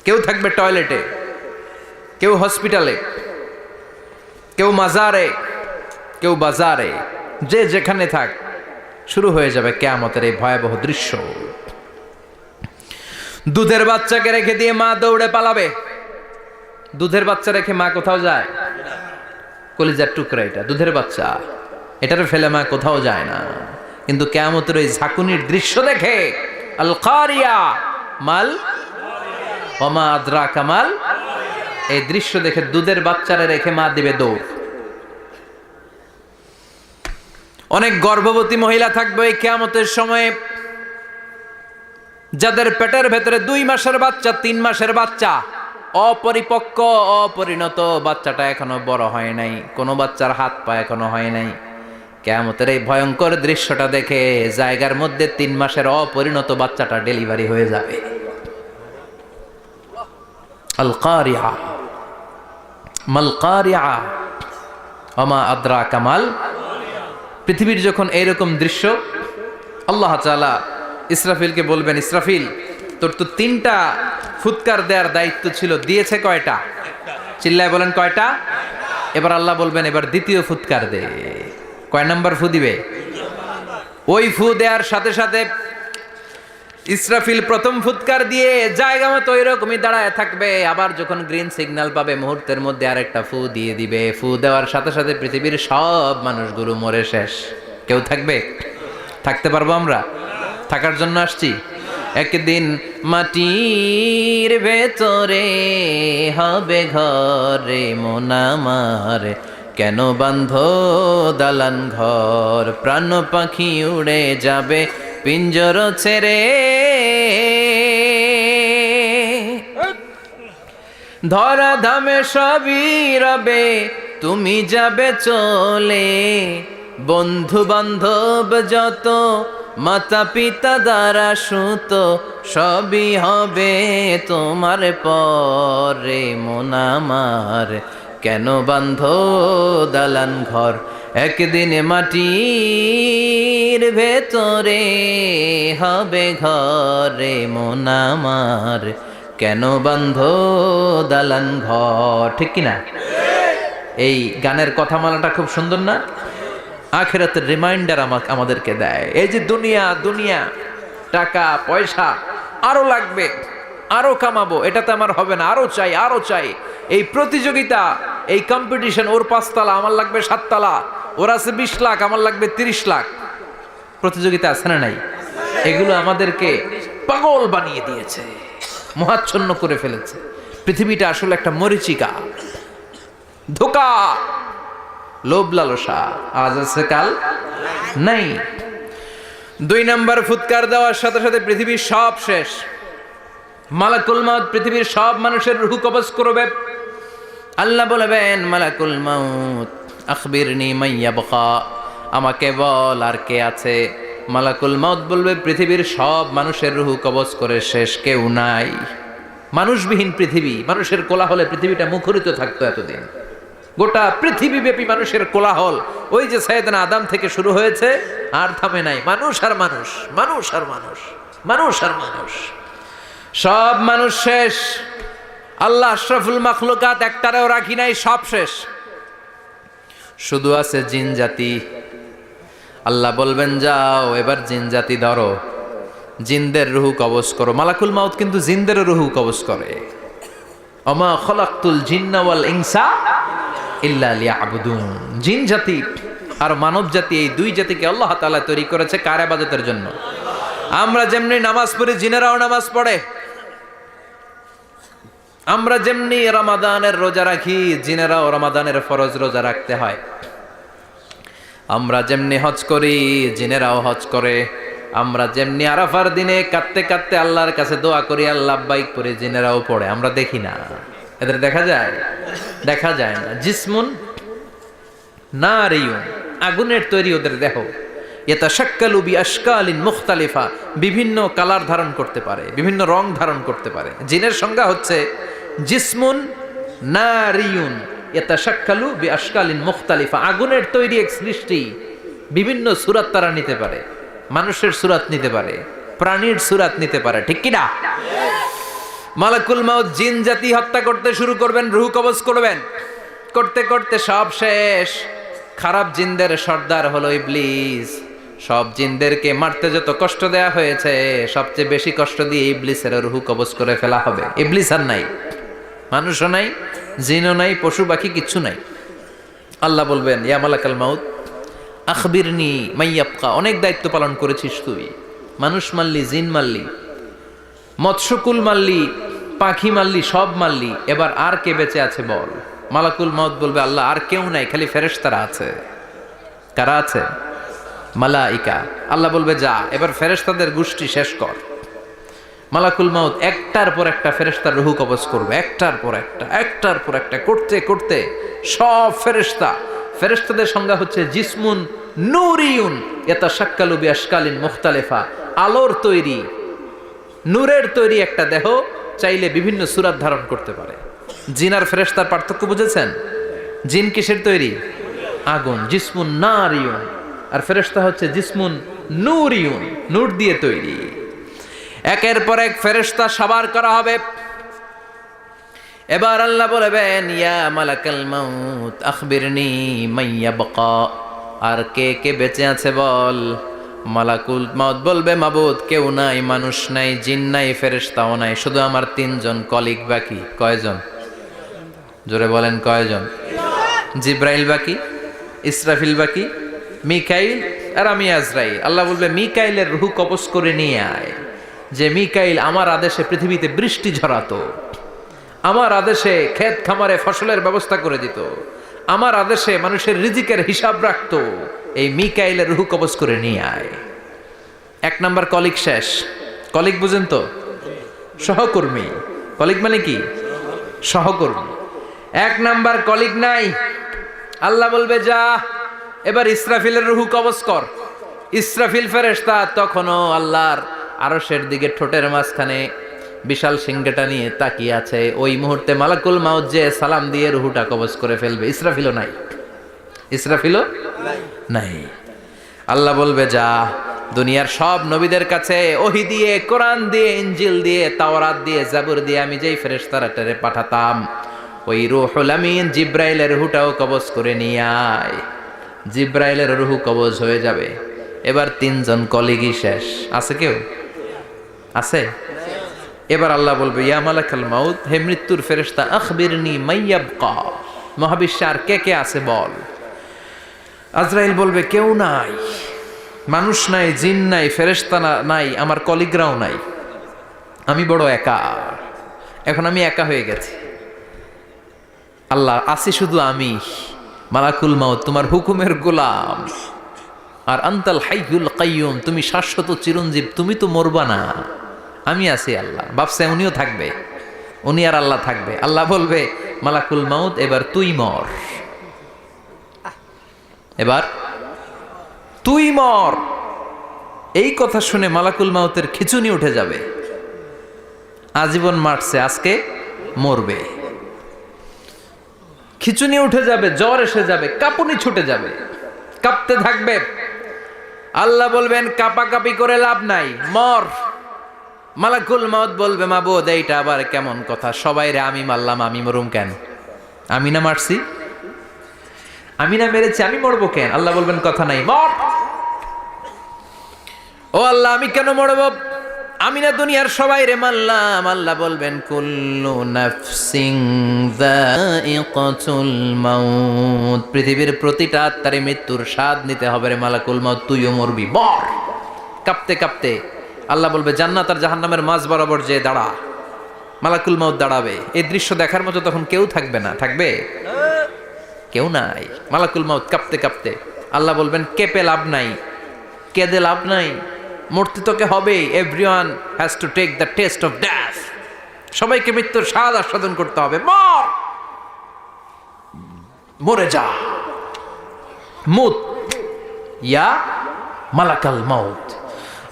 কেউ থাকবে টয়লেটে, কেউ হসপিটালে, কেউ মাজারে, কেউ বাজারে, যে যেখানে থাক, শুরু হয়ে যাবে কিয়ামতের এই ভয়াবহ দৃশ্য। দুধের বাচ্চাকে রেখে দিয়ে মা দৌড়ে পালাবে। দুধের বাচ্চা রেখে মা কোথাও যায়? কলিজার টুকরা এটা, দুধের বাচ্চা, এটারে ফেলে মা কোথাও যায় না। কিন্তু কিয়ামতের ওই ঝাঁকুনির দৃশ্য দেখে, আল কারিয়া মাল ওয়া মা আদরাকা মাল, এই দৃশ্য দেখে দুধের বাচ্চারে রেখে মা দিবে দৌড়। অনেক গর্ভবতী মহিলা থাকবে এই কিয়ামতের সময়ে, যাদের পেটের ভেতরে 2 মাসের বাচ্চা, 3 মাসের বাচ্চা, অপরিপক্ক অপরিণত, বাচ্চাটা এখনো বড় হয় নাই, কোনো বাচ্চার হাত পা এখনো হয় নাই। কিয়ামতের এই ভয়ঙ্কর দৃশ্যটা দেখে জায়গার মধ্যে 3 মাসের অপরিণত বাচ্চাটা ডেলিভারি হয়ে যাবে। আল কারিয়া মাল কারিয়া ওয়া মা আদরাকা মাল। পৃথিবীর যখন এইরকম দৃশ্য, আল্লাহ তাআলা ইসরাফিলকে বলবেন, ইসরাফিল তোর তো 3টা ফুৎকার দেওয়ার দায়িত্ব ছিল, দিয়েছে কয়টা? চিল্লায় বলেন কয়টা? এবার আল্লাহ বলবেন এবার দ্বিতীয় ফুৎকার দে। কয় নাম্বার ফু দিবে? ওই ফু দেওয়ার সাথে সাথে ইসরাফিল প্রথম ফুৎকার দিয়ে জায়গা মতো এরকমই দাঁড়ায় থাকবে। আবার যখন গ্রিন সিগন্যাল পাবে মুহূর্তের মধ্যে আরেকটা ফু দিয়ে দিবে। ফু দেওয়ার সাথে সাথে পৃথিবীর সব মানুষগুলো মরে শেষ। কেউ থাকবে? থাকতে পারবো আমরা? থাকার জন্য আসছি। একদিন মাটির ভেতরে হবে ঘরে মন আমার, কেন বান্ধ দালান ঘর, প্রাণ পাখি উড়ে যাবে পিঞ্জর ছেড়ে, ধরা ধামে সবই রবে তুমি যাবে চলে, বন্ধু বান্ধব যত মাতা পিতা দ্বারা সুত সবই হবে তোমার পরে মন আমার, কেন বান্ধ দালান ঘর, একদিন মাটির ভেতরে হবে ঘরে মন আমার, কেন বান্ধ দালান ঘর। ঠিক কিনা? এই গানের কথামালাটা খুব সুন্দর না? আখিরাতের রিমাইন্ডার আমাদেরকে দেয়। এই যে দুনিয়া দুনিয়া, টাকা পয়সা আরো লাগবে, আরো কামাবো, এটাতে আমার হবে না, আরো চাই আরো চাই। এই প্রতিযোগিতা, এই কম্পিটিশন, ওর 5 তলা আমার লাগবে 7 তলা, ওর আছে 20 লাখ আমার লাগবে 30 লাখ, প্রতিযোগিতা আছে না নাই? এগুলো আমাদেরকে পাগল বানিয়ে দিয়েছে, মোহাচ্ছন্ন করে ফেলেছে। পৃথিবীটা আসলে একটা মরিচিকা, ধোঁকা, লোভ লালসা, আজ আছে কাল নাই। 2 নাম্বার ফুৎকার দেওয়ার সাথে সাথে পৃথিবীর সব শেষ। মালাকুল মাউত পৃথিবীর সব মানুষের রূহ কবজ করবে। আল্লাহ বলবেন মালাকুল মাউত আখবিরনি মান ইয়াবকা, আমাকে বল আর কে আছে। মালাকুল মাউত বলবে পৃথিবীর সব মানুষের রুহু কবজ করে শেষ, কেউ নাই। মানুষবিহীন পৃথিবী, মানুষের কোলাহলে পৃথিবীটা মুখরিত থাকতো এতদিন। গোটা পৃথিবীব্যাপী মানুষের কোলাহল, ওই যে সাইয়েদনা আদম থেকে শুরু হয়েছে, আর থামে নাই। মানুষ আর মানুষ, মানুষ আর মানুষ, মানুষ আর মানুষ, সব মানুষ শেষ। আল্লাহ আশরাফুল মাখলুকাত একটারেও রাখি নাই, সব শেষ। শুধু আছে জিন জাতি। আল্লাহ বলবেন যাও এবার জিন জাতি ধরো, জিনদের রুহু কবজ করো। মালাকুল মাউত কিন্তু জিনদের রুহু কবজ করে। ওমা খলাকতুল জিন্না ওয়াল ইনসা ইল্লা লিয়াবুদুন। জিন জাতি আর মানব জাতি, এই দুই জাতিকে আল্লাহ তাআলা তৈরি করেছে কার ইবাদতের জন্য? আমরা যেমনি নামাজ পড়ি, জিনেরাও নামাজ পড়ে। আমরা যেমনি রমাদানের রোজা রাখি, জিনেরাও রমাদানের ফরজ রোজা রাখতে হয়। আমরা যেমনি হজ করি, জিনেরাও হজ করে। আমরা যেমনি আরাফার দিনে কাঁদতে কাঁদতে আল্লাহর কাছে দোয়া করি, আল্লাহ লাব্বাইক পড়ে, জিনেরাও পড়ে। আমরা দেখি না, এদের দেখা যায়? দেখা যায় না। জিসমুন নারিয়ুন, আগুনের তৈরি ওদের দেহ। ইয়াতাশাক্কালু বিআশকালিন মুখতালিফা, বিভিন্ন কালার ধারণ করতে পারে, বিভিন্ন রং ধারণ করতে পারে। জিনের সংজ্ঞা হচ্ছে জিসমুন নারিয়ুন ইয়াতাশাক্কালু বিআশকালিন মুখতালিফা, আগুনের তৈরি এক সৃষ্টি। বিভিন্ন সূরত তারা নিতে পারে, মানুষের সূরত নিতে পারে, প্রাণীর সূরত নিতে পারে, ঠিক কি না? মালাকুল মাউত জিন জাতি হত্যা করতে শুরু করবেন, রূহ কবজ করবেন। করতে করতে সব শেষ। খারাপ জিনদের সর্দার হলো ইবলিস। সব জিনদেরকে মারতে যত কষ্ট দেয়া হয়েছে, সবচেয়ে বেশি কষ্ট দিয়ে ইবলিসের রূহ কবজ করে ফেলা হবে। ইবলিস আর নাই, মানুষও নাই, জিনও নাই, পশু পাখি কিচ্ছু নাই। আল্লাহ বলবেন ইয়া মালাকাল মাউত আখবিরনি মাইয়াবকা, অনেক দায়িত্ব পালন করেছিস তুই। মানুষ মারলি, জিন মারলি, মৎস্যকুল মারলি, পাখি মারলি, সব মারলি, এবার আর কে বেঁচে আছে বল। মালাকুল মাউত বলবে আল্লাহ আর কেউ নাই, খালি ফেরেশতারা আছে। কারা আছে? মালাইকা। আল্লাহ বলবে যা এবার ফেরেশতাদের গোষ্ঠী শেষ কর। মালাকুল মাউত একটার পর একটা ফেরেশতার রূহ কবজ করবে, একটার পর একটা, একটার পর একটা করতে করতে সব ফেরেশতা। ফেরেশতাদের সংজ্ঞা হচ্ছে জিসমুন নূরিয়ুন ইয়াতাশাক্কালু বিআশকালিন মুখতালিফা, আলোর তৈরি, নূরের তৈরি একটা দেহ, চাইলে বিভিন্ন সূরত ধারণ করতে পারে। জিন আর ফেরেশতার পার্থক্য বুঝেছেন? জিন কিসের তৈরি? আগুন, জিসমুন নারিয়ুন। আর ফেরেশতা হচ্ছে জিসমুন নূরিয়ুন, নূর দিয়ে তৈরি। একের পর এক ফেরেশতা সাবার করা হবে। এবার আল্লাহ বলবেন ইয়া মালাকাল মাউত আখবিরনি মাইয়াবকা, আর কে কে বেঁচে আছে বল। মালাকুল মাউত বলবে মাবুদ কেউ নাই, মানুষ নাই, জিন নাই, ফেরেশতাও নাই, শুধু আমার তিনজন কলিগ বাকি। কয়জন? জোরে বলেন কয়জন? জিব্রাইল বাকি, ইসরাফিল বাকি, মিকাইল আর আমি আজরাইল। আল্লাহ বলবে মিকাইলের রূহ কবজ করে নিয়ে আয়। যে মিকাইল আমার আদেশে পৃথিবীতে বৃষ্টি ঝরাতো, আমার আদেশে ক্ষেত খামারে ফসলের ব্যবস্থা করে দিত, আমার আদেশে মানুষের রিজিকের হিসাব রাখতো, এই মিকাইলের রূহ কবজ করে নিয়ে আয়। এক নাম্বার কলিগ শেষ। কলিগ বুঝেন তো? সহকর্মী। কলিগ মানে কি? সহকর্মী। এক নাম্বার কলিগ নাই। আল্লাহ বলবে যা এবার ইসরাফিলের রূহ কবজ কর। ইসরাফিল ফেরেশতা তখনও আল্লাহর আরশের দিকে ঠোঁটের মাঝখানে বিশাল সিংহটা নিয়ে তাকিয়ে আছে। ওই মুহূর্তে মালাকুল মাউত যে সালাম দিয়ে রূহটা কবজ করে ফেলবে। ইসরাফিলও নাই, ইসরাফিলও নাই। আল্লাহ বলবে যা দুনিয়ার সব নবীদের কাছে ওহী দিয়ে, কোরআন দিয়ে, ইনজিল দিয়ে, তাওরাত দিয়ে, জাবুর দিয়ে আমি যেই ফেরেশতারে পাঠাতাম, ওই রূহুল আমিন জিব্রাইলের রূহটাও কবজ করে নিয়ে আয়। জিব্রাইলের রূহ কবজ হয়ে যাবে। এবার তিনজন কলিগই শেষ। আছে কেউ? আছে? এবার আল্লাহ বলবে ইয়া মালাকাল মাউত, হে মৃত্যুর ফেরেশতা আখবিরনি মাইয়াবকা, মহাবিশ্বে আর কে কে আছে বল। আজরাইল বলবে কেউ নাই, মানুষ নাই, জিন নাই, ফেরেশতা নাই, আমার কলিগরাও নাই, আমি বড় একা। এখন আমি একা হয়ে গেছি। আল্লাহ আছি শুধু আমি। মালাকুল মাউত তোমার হুকুমের গোলাম। আর আনতাল হাইয়ুল কাইয়ুম, তুমি শাশ্বত চিরঞ্জীব, তুমি তো মরবা না, আমি আছি। আল্লাহ ভাবছে উনিও থাকবে, উনি আর আল্লাহ থাকবে। আল্লাহ বলবে মালাকুল মাউত এবার তুই মর, এবার তুই মর। এই কথা শুনে মালাকুল মাউতের খিচুনি উঠে যাবে। আজীবন মারছে, আজকে মরবে। খিচুনি উঠে যাবে, জ্বর এসে যাবে, কাঁপুনি ছুটে যাবে, কাঁপতে থাকবে। আল্লাহ বলবেন কাঁপাকাঁপি করে লাভ নাই, মর। মালাকুল মাউত বলবে মাবুদ এইটা আবার কেমন কথা, সবাই রে আমি মারলাম, আমি মরুম কেন? আমি না মারছি, আমি না মেরেছি, আমি মরবো কেন? আল্লাহ বলবেন কথা নাই, মর। ও আল্লাহ আমি কেন মরবো? আমি না দুনিয়ার সবাই রে মারলাম। আল্লাহ বলবেন কুল্লু নাফসিন যায়িকাতুল মাউত, পৃথিবীর প্রতিটা আত্মারে মৃত্যুর স্বাদ নিতে হবে রে মালাকুল মাউত, তুইও মরবি, মর। কাঁপতে কাঁপতে আল্লাহ বলবে জান্নাত আর জাহান্নামের মাঝ বরাবর যে দাঁড়া। মালাকুল মাউত দাঁড়াবে, এই দৃশ্য দেখার মতো তখন কেউ থাকবে না, থাকবে কেউ নাই। মালাকুল মাউত কাঁপতে কাঁপতে আল্লাহ বলবেন কেঁপে লাভ নাই, কেঁদে লাভ নাই, মরতে তোকে হবেই। Everyone has to take the taste of death, সবাইকে মৃত্যুর স্বাদ আস্বাদন করতে হবে, মর, মরে যা। মুত ইয়া মালাকাল মাউত।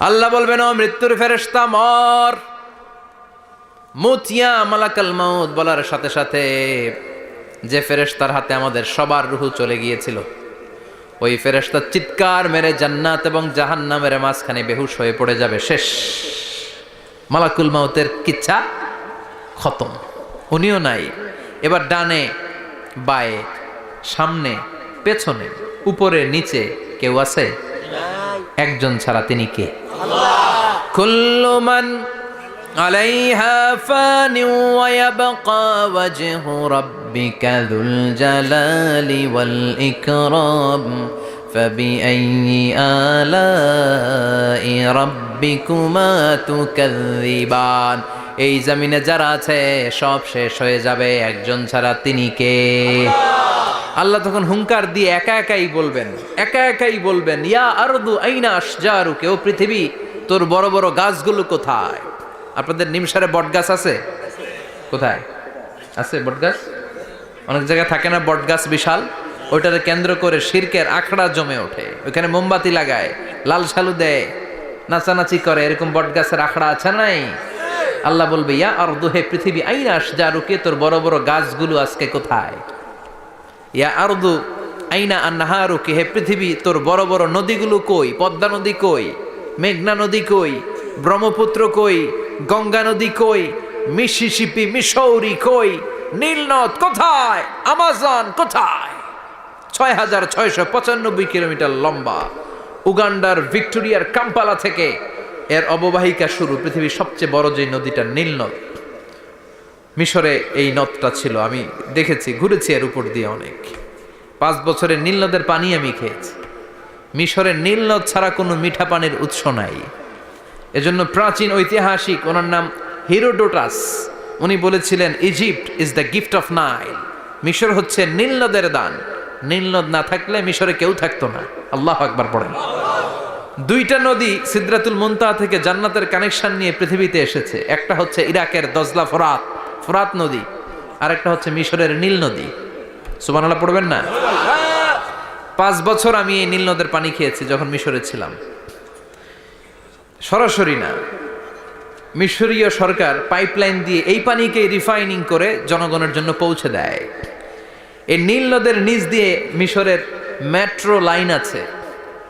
আল্লাহ বলবেন ও মৃত্যুর ফেরেশতা মর। মুত ইয়া মালাকাল মাউত বলার সাথে সাথে যে ফেরেশতার হাতে আমাদের সবার রূহ চলে গিয়েছিল, ওই ফেরেশতা চিৎকার মেরে জান্নাত এবং জাহান্নামের মাঝখানে বেহুশ হয়ে পড়ে যাবে, শেষ। মালাকুল মাউতের কিচ্ছা খতম, উনিও নাই। এবার ডানে বায়ে সামনে পেছনে উপরে নিচে কেউ আছে? একজন ছাড়া, তিনি কে? কুল্লু মান আলাইহা ফানি ওয়া ইয়াবকা ওয়াজহু রাব্বিকা যুল জালালি ওয়াল ইকরাম ফাবিআইয়ি আলাই রাব্বিকুমা তুকাযযিবান। এই জমিনে যারা আছে সব শেষ হয়ে যাবে, একজন ছাড়া, তিনি কে? আল্লাহ তখন হুঙ্কার দিয়ে একা একাই বলবেন, একা একাই বলবেন ইয়া আরদু আইনা আশজারুকা, ও পৃথিবী তোর বড় বড় গাছগুলো কোথায়? আপনাদের নিমসারে বট গাছ আছে? কোথায় আছে বট গাছ? অনেক জায়গায় থাকে না বট গাছ বিশাল, ওইটাকে কেন্দ্র করে শিরকের আখড়া জমে ওঠে, ওইখানে মোমবাতি লাগায়, লাল সালু দেয়, নাচানাচি করে, এরকম বট গাছের আখড়া আছে নাই? আল্লাহ বলবে ইয়া আরদু, হে পৃথিবী, আইনা আশজারুকা, তোর বড় বড় গাছগুলো আজকে কোথায়? ইয়া আরদু আইনা আনহারুকা, হে পৃথিবী তোর বড় বড় নদীগুলো কই? পদ্মা নদী কই? মেঘনা নদী কই? ব্রহ্মপুত্র কই? গঙ্গা নদী কই? মিসিসিপি, মিসৌরি কই? নীল নদ কোথায়? আমাজন কোথায়? ৬,৬৯৫ কিলোমিটার লম্বা, উগান্ডার ভিক্টোরিয়ার কাম্পালা থেকে এর অববাহিকা শুরু। পৃথিবীর সবচেয়ে বড় যে নদীটা নীল নদ, মিশরে এই নদটা ছিল, আমি দেখেছি, ঘুরেছি এর উপর দিয়ে অনেক। 5 বছরের নীল নদের পানি আমি খেয়েছি। মিশরের নীল নদ ছাড়া কোনো মিঠা পানির উৎস নাই। এজন্য প্রাচীন ঐতিহাসিক, ওনার নাম হিরোডোটাস, উনি বলেছিলেন Egypt is the gift of Nile, মিশর হচ্ছে নীল নদের দান। নীল নদ না থাকলে মিশরে কেউ থাকতো না। আল্লাহু আকবার পড়েন। 2টা নদী সিদরাতুল মুনতাহা থেকে জান্নাতের কানেকশন নিয়ে পৃথিবীতে এসেছে। একটা হচ্ছে ইরাকের দজলা ফোরাত, ফোরাত নদী, আর একটা হচ্ছে মিশরের নীল নদী। সুবহানাল্লাহ পড়বেন না? 5 বছর আমি এই নীল নদের পানি খেয়েছি যখন মিশরে ছিলাম। সরাসরি না, মিশরীয় সরকার পাইপলাইন দিয়ে এই পানিকে রিফাইনিং করে জনগণের জন্য পৌঁছে দেয়। এই নীল নদের নিচ দিয়ে মিশরের মেট্রো লাইন আছে,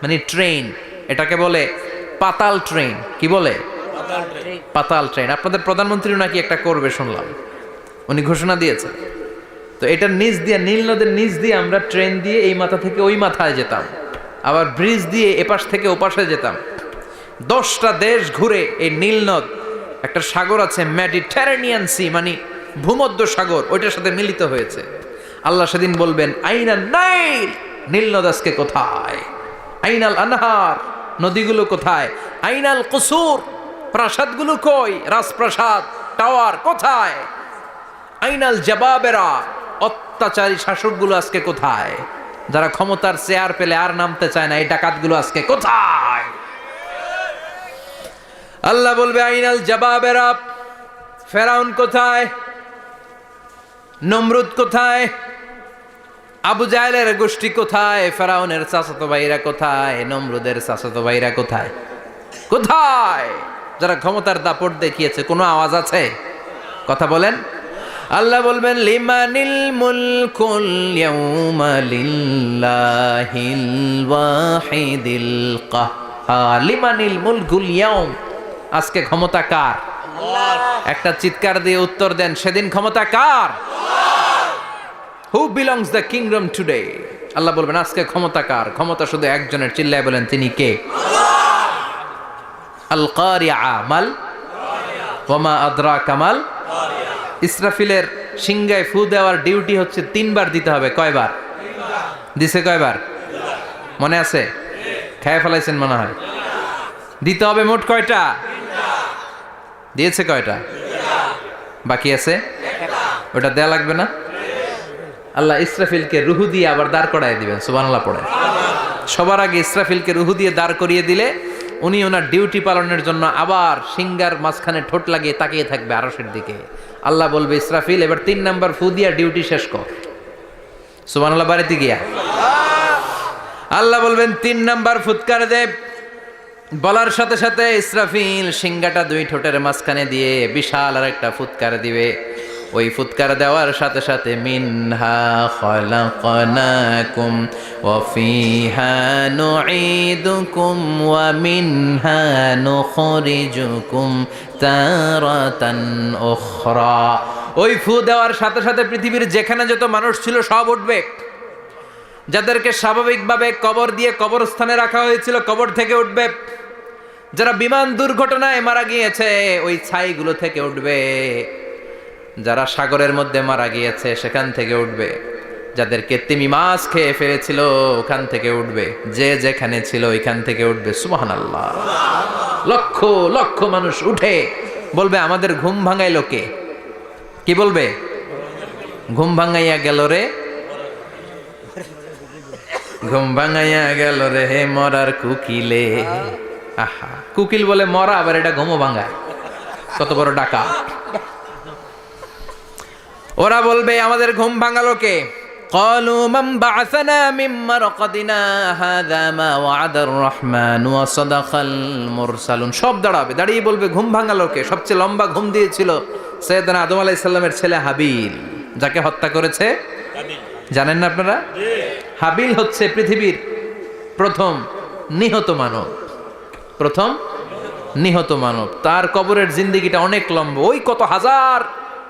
মানে ট্রেন, এটাকে বলে পাতাল ট্রেন। কি বলে? পাতাল ট্রেন। আপনাদের প্রধানমন্ত্রী নাকি একটা করবে শুনলাম, উনি ঘোষণা দিয়েছেন। তো এটার নিচ দিয়ে, নীল নদের নিচ দিয়ে আমরা ট্রেন দিয়ে এই মাথা থেকে ওই মাথায় যেতাম, আবার ব্রিজ দিয়ে এপাশ থেকে ওপাশে যেতাম। 10টা দেশ ঘুরে এই নীল নদ, একটা সাগর আছে মেডিটেরেনিয়ান সি, মানে ভূমধ্য সাগর, ওইটার সাথে মিলিত হয়েছে। আল্লাহ সেদিন বলবেন আইনা নাইল, নীল নদ আজকে কোথায়? আইনাল আনহার, নদীগুলো কোথায়? আইনাল কুসুর, প্রাসাদগুলো কই? রাজপ্রাসাদ, টাওয়ার কোথায়? আইনাল জাবাবেরা, অত্যাচারী শাসকগুলো আজকে কোথায়? যারা ক্ষমতার চেয়ার পেলে আর নামতে চায় না, এই ডাকাতগুলো আজকে কোথায়? আল্লাহ বলবে আইনাল জাবাবেরা, ফেরাউন কোথায়? নমরুদ কোথায়? আবু জাহেলের গোষ্ঠী কোথায়? ফেরাউনের চাচাতো ভাইরা কোথায়? নমরুদের চাচাতো ভাইরা কোথায়? কোথায়? যারা ক্ষমতার দাপট দেখিয়েছে, কোনো আওয়াজ আছে? কথা বলেন। আল্লাহ বলবেন লিমানিল মুলকুল ইয়াউমা লিল্লাহিল ওয়াহিদিল কাহ্হার। লিমানিল মুলকুল ইয়াউম, আজকে ক্ষমতা কার? একটা চিৎকার দিয়ে উত্তর দেন, সেদিন ক্ষমতা কার? Who belongs the kingdom today? Allah বলবেন আজকে ক্ষমতা কার? ক্ষমতা শুধু একজনের, চিল্লায় বলেন তিনি কে? আল কারিআ মাল ওয়া মা আদরাকা মাল। ইসরাফিলের সিংহায় ফু দেওয়ার ডিউটি হচ্ছে 3 বার দিতে হবে। কয়বার দিছে? কয়বার মনে আছে? খেয়ে ফেলাইছেন মনে হয়। দিতে হবে মোট কয়টা? দিয়েছে কয়টা? বাকি আছে ওটা দেয়া লাগবে না? আল্লাহ ইসরাফিলকে রুহু দিয়ে আবার দাঁড় করায় দিবেন। সুবহানাল্লাহ পড়ে। সবার আগে ইসরাফিলকে রুহু দিয়ে দাঁড় করিয়ে দিলে উনি ওনার ডিউটি পালনের জন্য আবার সিংহার মাঝখানে ঠোঁট লাগিয়ে তাকিয়ে থাকবে আরশের দিকে। আল্লাহ বলবে ইসরাফিল এবার 3 নাম্বার ফু দিয়া ডিউটি শেষ কর। সুবহানাল্লাহ বাড়িতে গিয়া আল্লাহ বলবেন 3 নাম্বার ফুৎকার দে। বলার সাথে সাথে ইসরাফিল সিংহাটা 2 ঠোঁটের মাঝখানে দিয়ে বিশাল আর একটা ফুৎকার দিবে। ওই ফুৎকার দেওয়ার সাথে সাথে মিনহা খলাকনাকুম ওয়া ফিহা নুঈদুকুম ওয়া মিনহা নুখরিজুকুম তারাতান উখরা। ওই ফু দেওয়ার সাথে সাথে পৃথিবীর যেখানে যত মানুষ ছিল সব উঠবে। যাদেরকে স্বাভাবিকভাবে কবর দিয়ে কবরস্থানে রাখা হয়েছিল কবর থেকে উঠবে। যারা বিমান দুর্ঘটনায় মারা গিয়েছে ওই ছাইগুলো থেকে উঠবে। যারা সাগরের মধ্যে মারা গিয়েছে সেখান থেকে উঠবে। যাদেরকে তিমি মাছ খেয়ে ফেলেছিল ওখান থেকে উঠবে। যে যেখানে ছিল ওইখান থেকে উঠবে। সুবহানাল্লাহ। লক্ষ লক্ষ মানুষ উঠে বলবে আমাদের ঘুম ভাঙাইলো কে? কি বলবে? ঘুম ভাঙাইয়া গেল রে, ঘুম ভাঙাইয়া গেল রে হে মরার কুকিলে। আহা, কুকিল বলে মরা, আবার এটা ঘুমো ভাঙায়। কত বড় ডাকা। ওরা বলবে আমাদের ঘুম ভাঙালো কে? ক্বালু মান বা'আসানা মিন মারকাদিনা হাযা মা ওয়া'দার রহমান ওয়া সাদাকাল মুরসালুন। সব দাঁড়াবে, দাঁড়িয়ে বলবে ঘুম ভাঙালো কে? সবচেয়ে লম্বা ঘুম দিয়েছিল সাইয়েদনা আদম আলাইহিস সালামের ছেলে হাবিল, যাকে হত্যা করেছে জানেন না আপনারা? হাবিল হচ্ছে পৃথিবীর প্রথম নিহত মানব। প্রথম নিহত মানব। তার কবরের জিন্দেগিটা অনেক লম্বা। ওই কত হাজার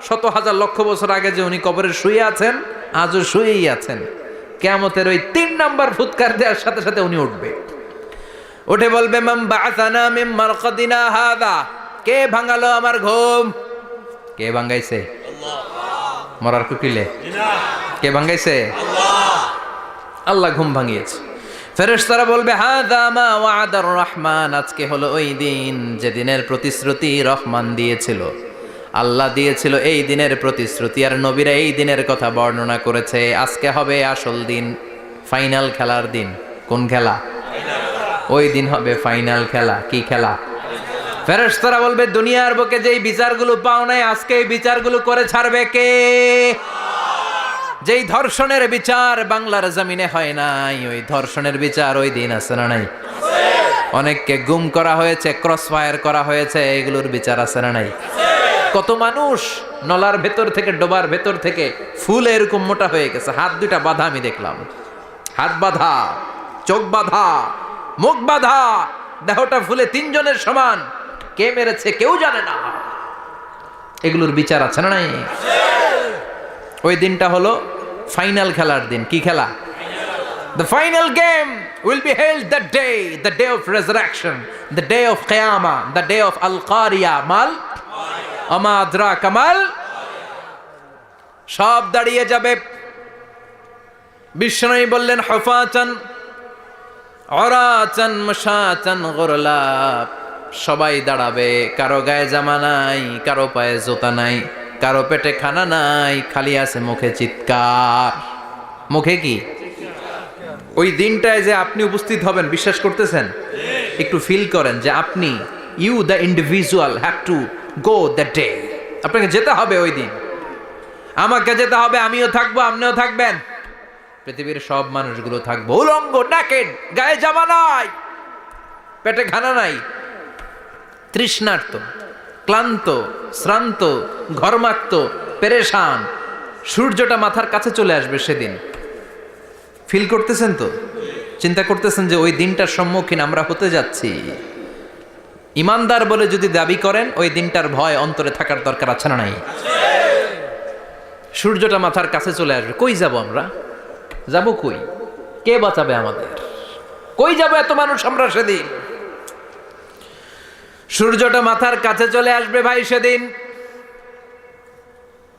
শত হাজার লক্ষ বছর আগে যে উনি কবরে শুয়ে আছেন, আজও শুয়েই আছেন। কিয়ামতের ওই 3 নাম্বার ফুৎকার দেওয়ার সাথে সাথে উনি উঠবে। উঠে বলবে মান বা'আসানা মিন মারকাদিনা হাযা। কে ভাঙালো আমার ঘুম? কে ভাঙাইছে? আল্লাহ। মরার কুকিলে? না। কে ভাঙাইছে? আল্লাহ। আল্লাহ ঘুম ভাঙিয়েছে। ফেরেশতারা বলবে হাযা মা ওয়া'দার রহমান। আজকে হলো ওই দিন যে দিনের প্রতিশ্রুতি রহমান দিয়েছিল। আল্লাহ দিয়েছিল এই দিনের প্রতিশ্রুতি, আর নবীরা এই দিনের কথা বর্ণনা করেছে। আজকে হবে আসল দিন, ফাইনাল খেলার দিন। কোন খেলা? ওই দিন হবে ফাইনাল খেলা। কি খেলা? ফেরেশতারা বলবে দুনিয়ার বুকে যেই বিচারগুলো পাও নাই আজকে এই বিচারগুলো করে ছাড়বে কে? যেই ধর্ষণের বিচার বাংলার জমিনে হয় নাই, ওই ধর্ষণের বিচার ওই দিন আছে না নাই? অনেককে গুম করা হয়েছে, ক্রস ফায়ার করা হয়েছে, এগুলোর বিচার আছে না নাই? কত মানুষ নলার ভেতর থেকে, ডোবার ভেতর থেকে ফুল এরকম মোটা হয়ে গেছে। হাত 2টা বাঁধা আমি দেখলাম। হাত বাঁধা, চোখ বাঁধা, মুখ বাঁধা, দেহটা ফুলে 3 জনের সমান। কে মেরেছে কেউ জানে না। এগুলোর বিচার আছে না নাই? ওই দিনটা হলো ফাইনাল খেলার দিন। কি খেলা? The final game will be held that day, the day of resurrection, the day of Qiyamah, the day of Al-Qariya mal আমা আদরাকা মাল। সব দাঁড়িয়ে যাবে। বিষ্ণু বললেন হুফাতান উরাতান মাশাতান গুরলা। সবাই দাঁড়াবে, কারো গায়ে জামা নাই, কারো পায়ে জুতা নাই, কারো পেটে খানা নাই, খালি আছে মুখে চিৎকার। মুখে কি? ওই দিনটায় যে আপনি উপস্থিত হবেন, বিশ্বাস করতেছেন? একটু ফিল করেন যে আপনি, you the individual have to go that day. আপনাকে যেতে হবে ওই দিন। আমাকে যেতে হবে, আমিও থাকবো, আপনিও থাকবেন, পৃথিবীর সব মানুষগুলো থাকবো উলঙ্গ, নাকেড, গায়ে জামা নাই, পেটে খানা নাই, তৃষ্ণার্ত, ক্লান্ত, শ্রান্ত, ঘর্মাক্ত, পেরেশান। সূর্যটা মাথার কাছে চলে আসবে সেদিন। ফিল করতেছেন তো? চিন্তা করতেছেন যে ওই দিনটার সম্মুখীন আমরা হতে যাচ্ছি। ইমানদার বলে যদি দাবি করেন, ওই দিনটার ভয় অন্তরে থাকার দরকার আছে না নাই? সূর্যটা মাথার কাছে চলে আসবে, কই যাব আমরা? যাব কই? কে বাঁচাবে আমাদের? কই যাব এত মানুষ আমরা সেদিন? সূর্যটা মাথার কাছে চলে আসবে ভাই সেদিন।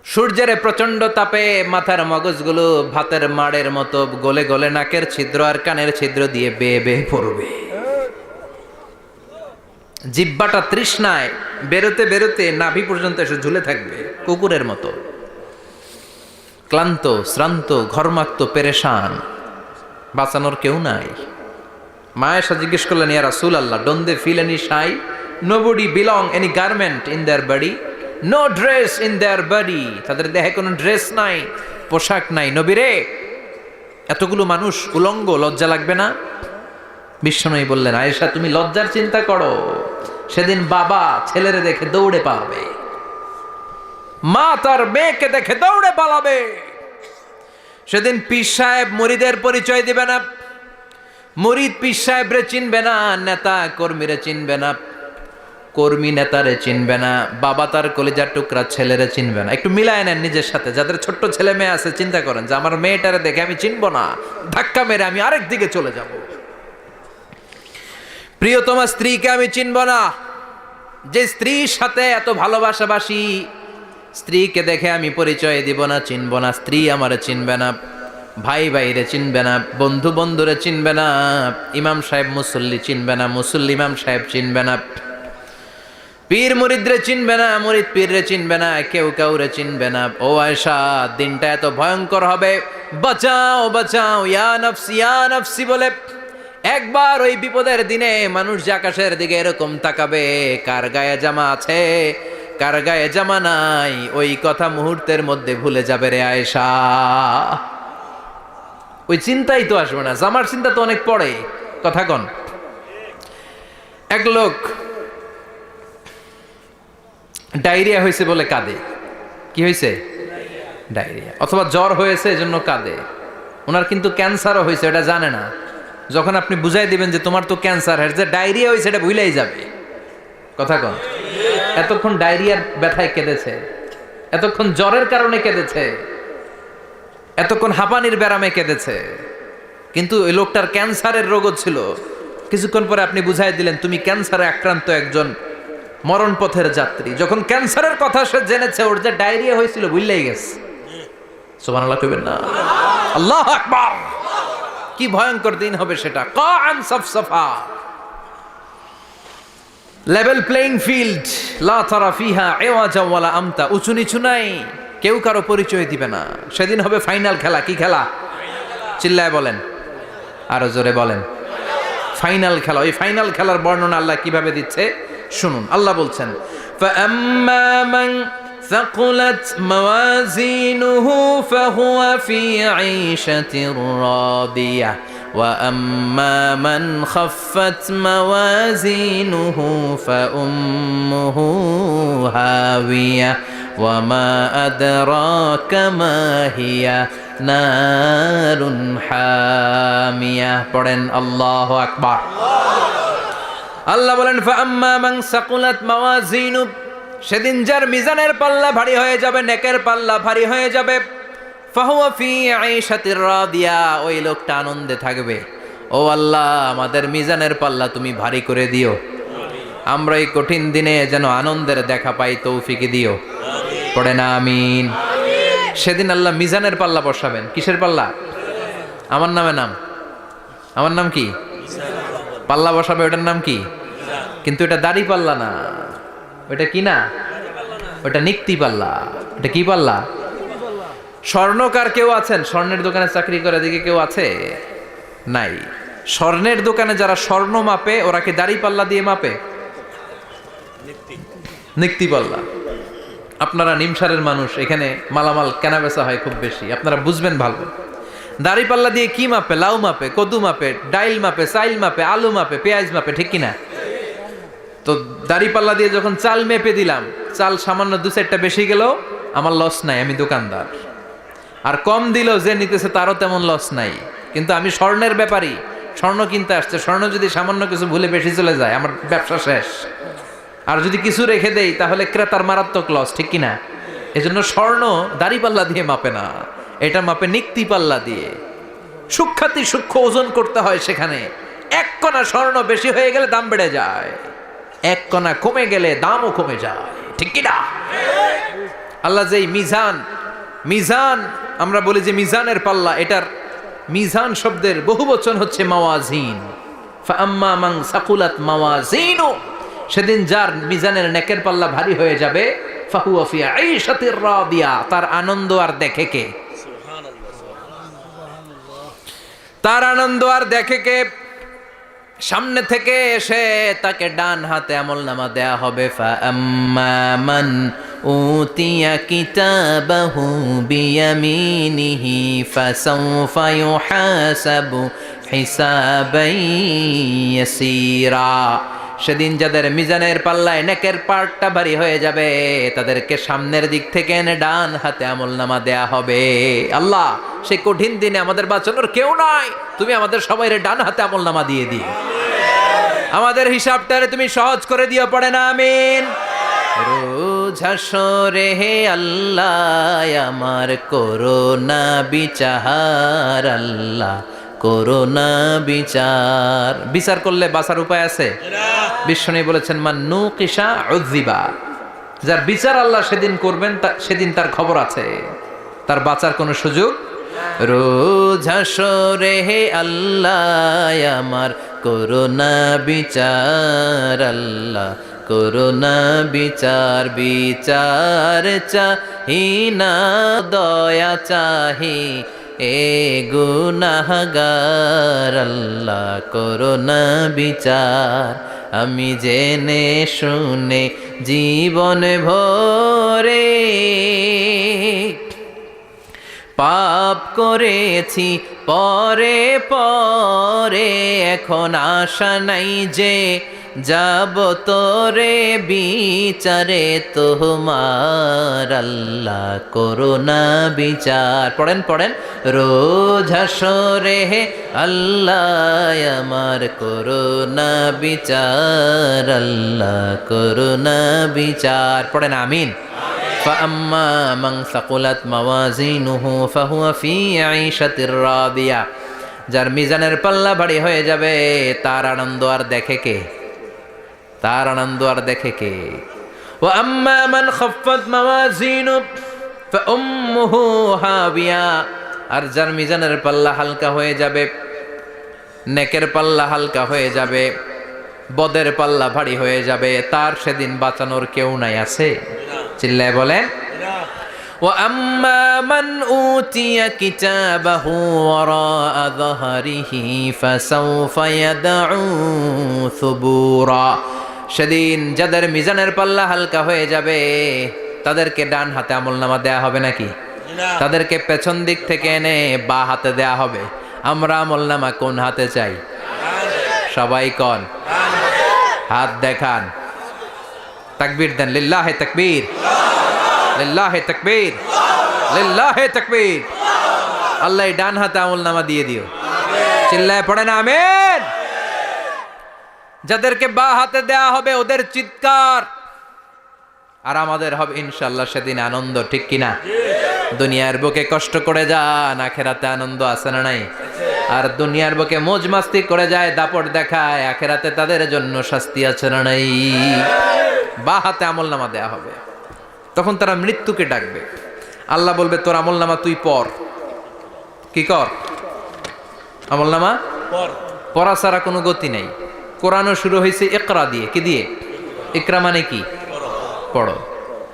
সূর্যের প্রচন্ড তাপে মাথার মগজগুলো ভাতের মাড়ের মতো গলে গলে নাকের ছিদ্র আর কানের ছিদ্র দিয়ে বেয়ে বেয়ে পড়বে। জিহ্বাটা তৃষ্ণায় বেরোতে বেরোতে নাভি পর্যন্ত এসে ঝুলে থাকবে কুকুরের মতো। ক্লান্ত, শ্রান্ত, ঘর্মাক্ত, পেরেশান, বাঁচানোর কেউ নাই। মা আয়েশা জিজ্ঞেস করলেন, ইয়া রাসূলুল্লাহ, don't they feel any shy? Nobody belong any garment in their body, no dress in their body. তাদের দেহে কোনো ড্রেস নাই, পোশাক নাই। নবী রে, এতগুলো মানুষ উলঙ্গ, লজ্জা লাগবে না? বিশ্বনবী বললেন, আয়েশা তুমি লজ্জার চিন্তা করো, সেদিন বাবা ছেলেরে দেখে দৌড়ে পালাবে, মা তার মেয়েকে দেখে দৌড়ে পালাবে। সেদিন পীর সাহেব মুরিদের পরিচয় দিবে না, মুরিদ পীর সাহেবরে চিনবে না, নেতা কর্মীরে চিনবে না, কর্মী নেতারে চিনবে না, বাবা তার কলিজার টুকরা ছেলেরে চিনবে না। একটু মিলায় নেন নিজের সাথে। যাদের ছোট্ট ছেলে মেয়ে আছে, চিন্তা করেন যে আমার মেয়েটারে দেখে আমি চিনবো না, ধাক্কা মেরে আমি আরেক দিকে চলে যাব। প্রিয়তমা স্ত্রীকে আমি চিনব না, যে স্ত্রীর সাথে এত ভালোবাসাবাসি, স্ত্রীকে দেখে আমি পরিচয় দিব না, চিনব না। স্ত্রী আমারে চিনবে না, ভাই ভাইরে চিনবে না, বন্ধু বন্ধুরে চিনবে না, ইমাম সাহেব মুসল্লি চিনবে না, মুসল্লি ইমাম সাহেব চিনবে না, পীর মুরিদরে চিনবে না, মুরিদ পীররে চিনবে না, কেউ কাউরে চিনবে না। ও আয়েশা, দিনটা এত ভয়ঙ্কর হবে, বাঁচাও বাঁচাও, ইয়া নফসি ইয়া নফসি বলে একবার ওই বিপদের দিনে মানুষ যে আকাশের দিকে এরকম তাকাবে, কার গায়ে জামা আছে কার গায়ে জামা নাই, ওই কথা মুহূর্তের মধ্যে ভুলে যাবে রে আয়েশা। ওই চিন্তাই তো আসবে না, জামার চিন্তা তো অনেক পরে। কথা কন। এক লোক ডায়রিয়া হয়েছে বলে কাঁদে। কি হয়েছে? ডায়রিয়া। অথবা জ্বর হয়েছে এজন্য কাঁদে। ওনার কিন্তু ক্যান্সারও হয়েছে, এটা জানে না। যখন আপনি বুঝাই দিবেন যে তোমার তো ক্যান্সার, যে ডায়রিয়া হয়েছে এটা ভুলেই যাবে। কথা কন। এতক্ষণ ডায়রিয়ার ব্যথায় কেঁদেছে, এতক্ষণ জ্বরের কারণে কেঁদেছে, এতক্ষণ হাঁপানির ব্যারামে কেঁদেছে, কিন্তু ওই লোকটার ক্যান্সারের রোগও ছিল। কিছুক্ষণ পরে আপনি বুঝাই দিলেন তুমি ক্যান্সারে আক্রান্ত একজন মরণ পথের যাত্রী। যখন ক্যান্সারের কথা সে জেনেছে, ওর যে ডায়রিয়া হয়েছিল ভুলেই গেছে। সুবহানাল্লাহ কইবেন না? আল্লাহু আকবার। কি ভয়ঙ্কর দিন হবে সেটা। কাআন সাফসাফা, লেভেল প্লেইং ফিল্ড, লা তারা ফিহা ইওয়াজা ওয়ালা আমতা। উঁচু নিচু নাই, কেউ কারো পরিচয় দিবে না। সেদিন হবে ফাইনাল খেলা। কি খেলা? চিল্লায় বলেন, আরো জোরে বলেন। ফাইনাল খেলা। ওই ফাইনাল খেলার বর্ণনা আল্লাহ কিভাবে দিচ্ছে শুনুন। আল্লাহ বলছেন, ফাআম্মা মান ثقلت موازينه فهو في عيشة راضية وأما من خفت موازينه فأمه هاوية وما أدراك ما هي نار حامية. পড়েন আল্লাহু আকবার। আল্লাহ বলেন, ফাআম্মা মান সাকুলাত মাওয়াজিনু, সেদিন যার মিজানের পাল্লা ভারী হয়ে যাবে, নেকের পাল্লা ভারী হয়ে যাবে, ফাহুয়া ফি আইশাতির রাদিয়া, ওই লোকটা আনন্দে থাকবে। ও আল্লাহ, আমাদের মিজানের পাল্লা তুমি ভারী করে দিও, আমরা এই কঠিন দিনে যেন আনন্দের দেখা পাই, তৌফিক দিও। পড়ে না আমিন। সেদিন আল্লাহ মিজানের পাল্লা বসাবেন। কিসের পাল্লা? আমার নামে নাম, আমার নাম কি? পাল্লা বসাবে, ওটার নাম কি? কিন্তু এটা দাড়ি পাল্লা না, ওটা কি না, ওটা নিক্তি পাল্লা। ওটা কি পাল্লা? স্বর্ণকার কেউ আছেন? স্বর্ণের দোকানে চাকরি করে দিকে কেউ আছে? নাই। স্বর্ণের দোকানে যারা স্বর্ণ মাপে, ওরা কি দাড়ি পাল্লা দিয়ে মাপে? নিক্তি পাল্লা। আপনারা নিমসারের মানুষ, এখানে মালামাল কেনা বেচা হয় খুব বেশি, আপনারা বুঝবেন ভালো। দাড়ি পাল্লা দিয়ে কি মাপে? লাউ মাপে, কদু মাপে, ডাইল মাপে, চাইল মাপে, আলু মাপে, পেঁয়াজ মাপে, ঠিক কিনা? তো দাড়িপাল্লা দিয়ে যখন চাল মেপে দিলাম, চাল সামান্য 2-4টা বেশি গেল, আমার লস নাই, আমি দোকানদার। আর কম দিল, যে নিতেছে তারও তেমন লস নাই। কিন্তু আমি স্বর্ণের ব্যাপারী, স্বর্ণ কিনতে আসছে, স্বর্ণ যদি সামান্য কিছু ভুলে বেশি চলে যায়, আমার ব্যবসা শেষ। আর যদি কিছু রেখে দেই তাহলে ক্রেতার মারাত্মক লস, ঠিক কিনা? এজন্য স্বর্ণ দাড়িপাল্লা দিয়ে মাপে না, এটা মাপে নিক্তি পাল্লা দিয়ে। সূক্ষ্মাতি সূক্ষ্ম ওজন করতে হয় সেখানে। 1 কণা স্বর্ণ বেশি হয়ে গেলে দাম বেড়ে যায়, 1 কণা কমে গেলে দামও কমে যায়, ঠিক কিনা? আল্লাহ যেই মিজান, মিজান আমরা বলি যে মিজানের পাল্লা, এটার মিজান শব্দের বহুবচন হচ্ছে মাওয়াজিন। ফাআম্মা মান সাকুলাত মাওয়াজিনু, সেদিন যার মিজানের নেকের পাল্লা ভারী হয়ে যাবে, ফাহুয়া ফি আইশাতির রাদিয়া, তার আনন্দ আর দেখে কে? তার আনন্দ আর দেখে কে? সামনে থেকে এসে তাকে ডান হাতে আমলনামা দেয়া হবে। ফাআম্মা মান উতিয়া কিতাবাহু বিয়ামিনিহি ফাসাউফা ইউহাসাবু হিসাবান ইয়াসীরা, সেদিন যাদের মিজানের পাল্লায় নেকের পার্টটা ভারী হয়ে যাবে, তাদেরকে সামনের দিক থেকে এনে ডান হাতে আমলনামা দেয়া হবে। আল্লাহ, সেই কঠিন দিনে আমাদের বাঁচানোর কেউ নাই, তুমি আমাদের সবাইরে ডান হাতে আমলনামা দিয়ে দিও, আমাদের হিসাবটারে তুমি সহজ করে দিও, পড়ে না আমিন। রোজ হাসরে হে আল্লাহ আমার করোনা বিচার, আল্লাহ করোনা বিচার। বিচার করলে বাঁচার উপায় আছে? বিশ্বনবী বলেছেন মান নুকিশা উযিবা, যার বিচার আল্লাহ সেদিন করবেন, সেদিন তার খবর আছে, তার বাঁচার কোনো সুযোগ। রোজ হাসরে হে আল্লাহ আমার করোনা বিচার, আল্লাহ করোনা বিচার। বিচার চাহি না দয়া চাহি এ গুনাহগার, আল্লাহ করোনা বিচার। আমি জেনে শুনে জীবন ভরে পাপ করেছি পরে পরে, এখন আশা নাই যে যাব তোরে বিচারে তোমার, আল্লাহ করোনা বিচার। পড়েন পড়েন, রোজ হাসরে হে আল্লাহ আমার করোনা বিচার, আল্লাহ করোনা বিচার। পড়েন আমিন। فأما من ثقلت موازينه فهو في عيشة راضية, যার মিজানের পাল্লা ভারী হয়ে যাবে, তার আনন্দ আর দেখে কে? তার আনন্দ আর দেখে কে? وأما من خفت موازينه فأمه هاوية, আর যার মিজানের পাল্লা হালকা হয়ে যাবে, নেকের পাল্লা হালকা হয়ে যাবে, বদের পাল্লা ভারী হয়ে যাবে, তার সেদিন বাঁচানোর কেউ নাই। আছে? চিল্লায় বলেন। وأما من أوتي كتابه وراء ظهره فسوف يدعو ثبورا, সেদিন যাদের মিজানের পাল্লা হালকা হয়ে যাবে, তাদেরকে ডান হাতে আমলনামা দেয়া হবে নাকি? তাদেরকে পেছন দিক থেকে এনে বা হাতে দেয়া হবে। আমরা আমলনামা কোন হাতে চাই? সবাই কোন হাত দেখান, তাকবীর দেন, লিল্লাহে তাকবীর, লিল্লাহে তাকবীর, লিল্লাহে তাকবীর। আল্লাহ ডান হাতে আমলনামা দিয়ে দিও, চিল্লায় পড়েন আমিন। যাদেরকে বা হাতে দেয়া হবে ওদের চিৎকার, আর আমাদের হবে ইনশাআল্লাহ সেদিন আনন্দ, ঠিক কিনা? দুনিয়ার বুকে কষ্ট করে যান, আখেরাতে আনন্দ আছে না নাই? আর দুনিয়ার বুকে মौज মাস্তি করে যায়, দাপট দেখায়, আখেরাতে তাদের জন্য শাস্তি আছে না নাই? বা হাতে আমলনামা দেয়া হবে, তখন তারা মৃত্যুকে ডাকবে। আল্লাহ বলবে তোর আমলনামা তুই পড়। কি কর? আমলনামা পড়া ছাড়া কোনো গতি নাই। কোরআনও শুরু হয়েছে ইকরা দিয়ে। কি দিয়ে? ইকরা মানে কি? পড়ো।